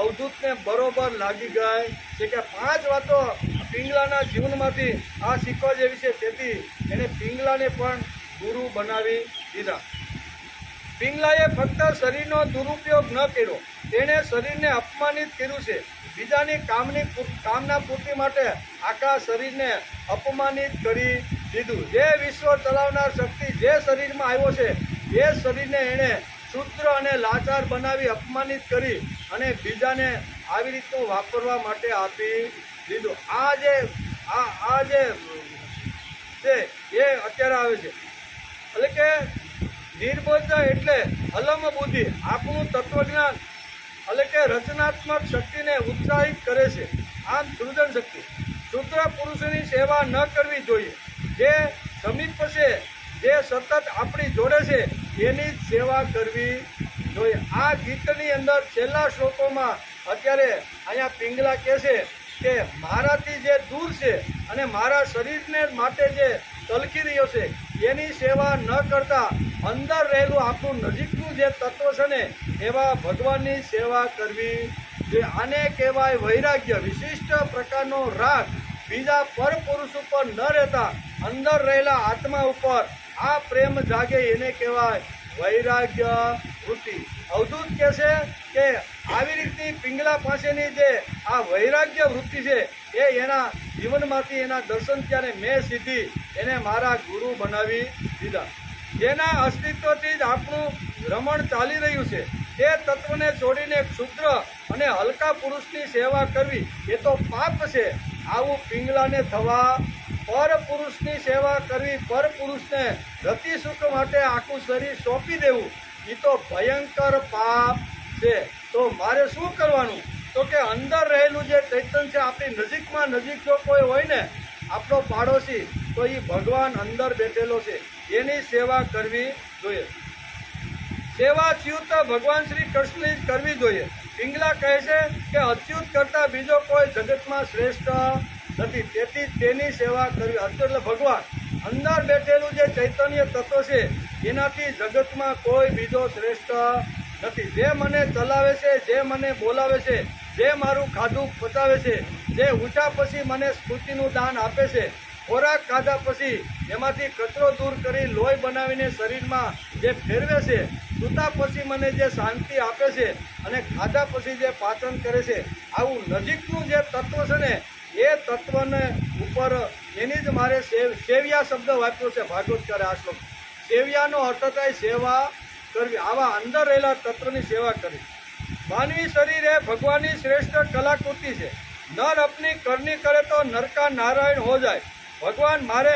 અવધૂતને બરોબર લાગી ગઈ છે કે 5 વાતો પિંગલાના જીવનમાંથી આ શીખવા જેવી છે. તેથી એને પિંગલાને પણ ગુરુ બનાવી દીધા. પિંગલાએ ફક્ત શરીરનો દુરુપયોગ ન કર્યો, તેણે શરીરને અપમાનિત કર્યું છે. બીજાની કામના પૂર્તિ માટે આખા શરીરને અપમાનિત કરી દીધું. જે વિશ્વ ચલાવનાર શક્તિ જે શરીરમાં આવ્યો છે, એ શરીરને એણે શુદ્ર અને લાચાર બનાવી અપમાનિત કરી અને બીજાને આવી રીતનું વાપરવા માટે આપી દીધું. આ જે છે એ અત્યારે આવે છે. એટલે કે નિર્બોધ એટલે અલમ બુદ્ધિ, આપણું તત્વજ્ઞાન એટલે કે રચનાત્મક શક્તિને ઉત્સાહિત કરે છે. આમ સૃજન શક્તિ. શુદ્ર પુરુષની સેવા ન કરવી જોઈએ. જે સમીપ છે, જે સતત આપણી જોડે છે, એની જ સેવા કરવી જોઈએ. આ ગીતની અંદર છેલ્લા શ્લોકોમાં અત્યારે અહીંયા પિંગલા કહે છે કે મારાથી જે દૂર છે અને મારા શરીરને માટે જે તલકી રહ્યો છે, એની સેવા ન કરતા અંદર રહેલું આપણું નજીકનું જે તત્વ છે ને, એવા ભગવાનની સેવા કરવી જે આને કહેવાય વૈરાગ્ય. વિશિષ્ટ પ્રકારનો રાગ બીજા પરપુરુષ ઉપર ન રહેતા અંદર રહેલા આત્મા ઉપર આ પ્રેમ જાગે, એને કહેવાય વૈરાગ્ય વૃત્તિ. અવધૂત કહે છે કે આવી રીતની પિંગલા પાસેની જે આ વૈરાગ્ય વૃત્તિ છે, એ એના જીવનમાંથી એના દર્શન ત્યારે મેં સીધી એને મારા ગુરુ બનાવી દીધા. જેના અસ્તિત્વથી જ આપણું રમણ ચાલી રહ્યું છે, તે તત્વને છોડીને ક્ષુદ્ર અને હલકા પુરુષની સેવા કરવી એ તો પાપ છે. આવું પિંગલાને થવા પરપુરુષની સેવા કરવી, પરપુરુષને રતિ સુખ માટે આખું શરીર સોંપી દેવું, એ તો ભયંકર પાપ છે. તો મારે શું કરવાનું? તો કે અંદર રહેલું જે ચૈતન્ય છે, આપણી નજીકમાં નજીક જો કોઈ હોય ને, આપણો પાડોશી, તો એ ભગવાન અંદર બેઠેલો છે, એની સેવા કરવી જોઈએ. સેવા અચ્યુત ભગવાન શ્રી કૃષ્ણની જ કરવી જોઈએ. પિંગલા કહે છે કે અચ્યુત કરતા બીજો કોઈ જગતમાં શ્રેષ્ઠ નથી, તેથી તેની સેવા કરવી. અચ્યુત એટલે ભગવાન, અંદર બેઠેલું જે ચૈતન્ય તત્વ છે, એનાથી જગતમાં કોઈ બીજો શ્રેષ્ઠ નથી. જે મને ચલાવે છે, જે મને બોલાવે છે, જે મારું ખાધું પચાવે છે, જે ઉઠ્યા પછી મને સ્મૃતિનું દાન આપે છે, ખોરાક ખાધા પછી એમાંથી કચરો દૂર કરી લોહી બનાવીને શરીરમાં જે ફેરવે છે, સૂતા પછી મને જે શાંતિ આપે છે, અને ખાધા પછી જે પાચન કરે છે, આવું નજીકનું જે તત્વ છે ને, એ તત્વને ઉપર એની જ મારે સેવ્યા શબ્દ વાપર્યો છે ભાગવતકારે આ શ્લોક. સેવ્યાનો અર્થ થાય સેવા કરવી, આવા અંદર રહેલા તત્વની સેવા કરવી. માનવી શરીર એ ભગવાનની શ્રેષ્ઠ કલાકૃતિ છે. નર अपनी करनी करे तो नरका नारायण हो जाए। भगवान मारे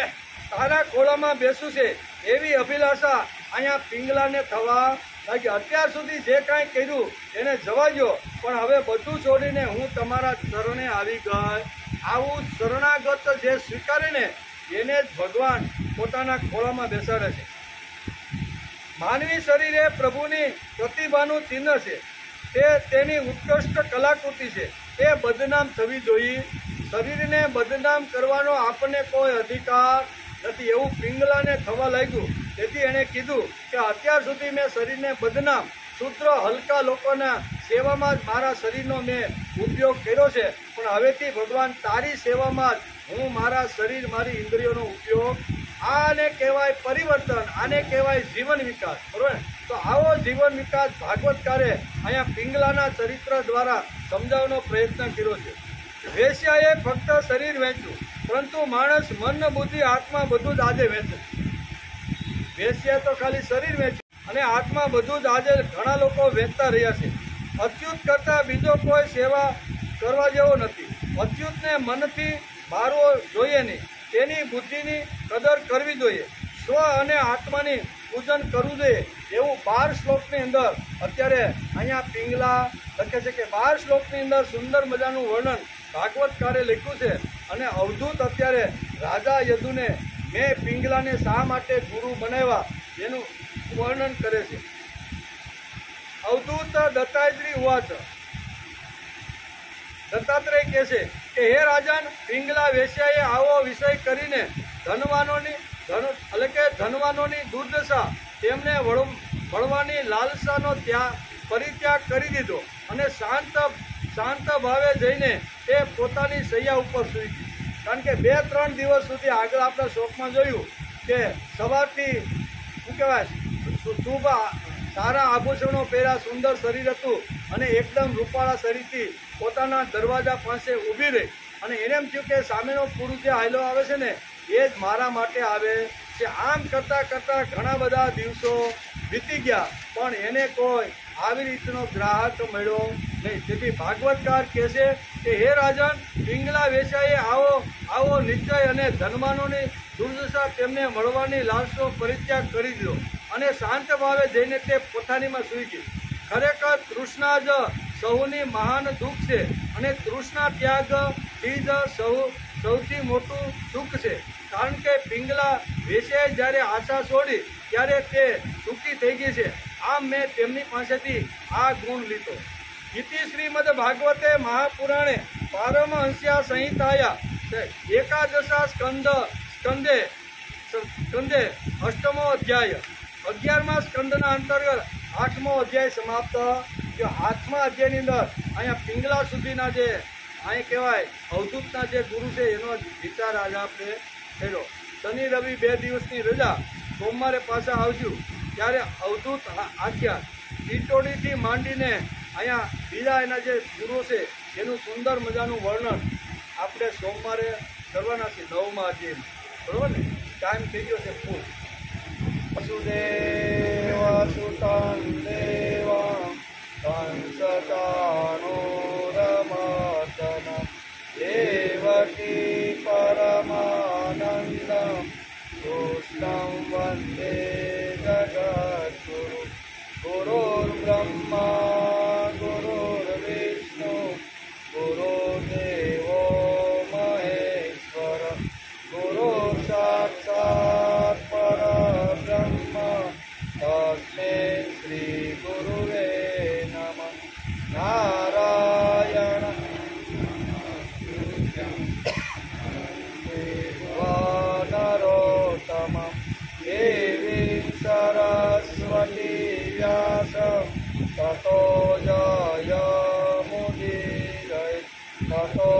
तारा खोळामां बेसવું છે એવી અભિલાષા અહીંયા પિંગલાને થવા લાગી। અત્યાર સુધી જે કાંઈ કર્યું એને જવા દો, પણ હવે બધું છોડીને હું તમારા શરણે આવી ગઈ। આવું શરણાગત જે સ્વીકારે ને એને જ ભગવાન પોતાના ખોળામાં બેસાડે છે। માનવી શરીર એ પ્રભુની પ્રતિભાનું ચિહ્ન છે, તે તેની ઉત્કૃષ્ટ કલાકૃતિ છે, તે બદનામ થવી જોઈએ। શરીરને બદનામ કરવાનો આપણને કોઈ અધિકાર નથી એવું પિંગલાને થવા લાગ્યું। તેથી એણે કીધું કે અત્યાર સુધી મેં શરીરને બદનામ શુદ્ર હલકા લોકોના સેવામાં જ મારા શરીરનો મેં ઉપયોગ કર્યો છે, પણ હવેથી ભગવાન તારી સેવામાં જ હું મારા શરીર મારી ઇન્દ્રિયોનો ઉપયોગ। આને કહેવાય પરિવર્તન, આને કહેવાય જીવન વિકાસ, બરોબર? તો આવો જીવન વિકાસ ભાગવતકારે અહીંયા પિંગલાના ચરિત્ર દ્વારા સમજાવવાનો પ્રયત્ન કર્યો છે। વેશ્યાએ ફક્ત શરીર વેચ્યું, પરંતુ માણસ મન બુદ્ધિ આત્મા બધું જ આજે વેચે। વેશ્યા તો ખાલી શરીર વેચ્યું અને આત્મા બધું જ આજે ઘણા લોકો વેચતા રહ્યા છે। અચ્યુત કરતાં બીજો કોઈ સેવા કરવા જેવો નથી। અચ્યુતને મનથી મારવો જોઈએ નહીં, તેની બુદ્ધિની કદર કરવી જોઈએ, સ્વ અને આત્માની પૂજન કરવું જોઈએ એવું 12 શ્લોકની અંદર અત્યારે અહીંયા પિંગલા લખે છે કે 12 શ્લોકની અંદર સુંદર મજાનું વર્ણન ભાગવતકારે લખ્યું છે। અને અવધૂત અત્યારે રાજા યદુને મેં પિંગલાને શા માટે ગુરુ બનાવ્યા એનું વર્ણન કરે છે। અવધૂત દત્તાત્રેય ઉવાચ, દત્તાત્રેય કહે છે કે હે રાજન, પિંગલા વેશ્યાએ આવો વિષય કરીને ધનવાનોની દુર્દશા, તેમને વળવાની લાલસાનો પરિત્યાગ કરી દીધો અને શાંત ભાવે જઈને તે પોતાની શૈયા ઉપર સૂઈ ગઈ। કારણ કે 2-3 દિવસ સુધી આગળ આપણા શોકમાં જોયું કે સવારથી શું કહેવાય શુભ સારા આભૂષણો પહેર્યા, સુંદર શરીર હતું અને એકદમ રૂપાળા શરીરથી પોતાના દરવાજા પાસે ઊભી રહી અને એને એમ થયું કે સામેનો પુરુષ જે હાલ્યો આવે છે ને એ જ મારા માટે આવે છે। આમ કરતાં કરતાં ઘણા બધા દિવસો વીતી ગયા, પણ એને કોઈ આવી રીતનો ગ્રાહક મળ્યો નહીં। તેથી ભાગવતકાર કહે છે કે હે રાજન, પિંગલા વેશ્યાએ આવો નિશ્ચય અને ધનવાનોની દુર્દશા, તેમને મળવાની લાલસો પરિત્યાગ કરી દીધો અને શાંત ભાવે જઈને તે પોતાનીમાં સૂઈ ગઈ। ખરેખર તૃષ્ણા જ સૌની મહાન દુઃખ છે અને તૃષ્ણા ત્યાગથી જ સૌથી મોટું સુખ છે। કારણ કે પિંગલા વેશ્યાએ જ્યારે આશા છોડી ત્યારે તે સુખી થઈ ગઈ છે। આમ મેં તેમની પાસેથી આ ગુણ લીધો। ઇતિ શ્રીમદ ભાગવતે મહાપુરાણે પારમહંસ્યા સંહિતાયા એકાદશા સ્કંદે અષ્ટમો અધ્યાય 11મા સ્કંદના અંતર્ગત 8મો અધ્યાય સમાપ્ત થયો। 8મા અધ્યાયની અંદર અહીંયા પિંગલા સુધીના જે અહીં કહેવાય અવધૂતના જે ગુરુ છે એનો વિચાર આજે આપણે કર્યો। શનિ રવિ 2 દિવસની રજા, સોમવારે પાછા આવશું ત્યારે અવધૂત આખ્યાન ટીટોડીથી માંડીને અહીંયા બીજા એના જે ગુરુ છે એનું સુંદર મજાનું વર્ણન આપણે સોમવારે કરવાના છીએ 9મા અધ્યાયમાં, બરોબર ને? ટાઈમ થઈ ગયો છે ફૂલ। વસુદેવસુતં દેવં કંસચાણૂરમર્દનં દેવકી પરમાનંદં કૃષ્ણં વંદે જગદ્ગુરું। ગુરુર્બ્રહ્મા ગુરુર્વિષ્ણુ ગુરુદેવો મહેશ્વર, ગુરુ સાક્ષાત પરબ્રહ્મ તસ્મૈ શ્રી ગુરુવે નમઃ। નારાયણ નરોત્તમં દેવીં સરસ્વતી વ્યાસ તતો જયમુદીરયે તતો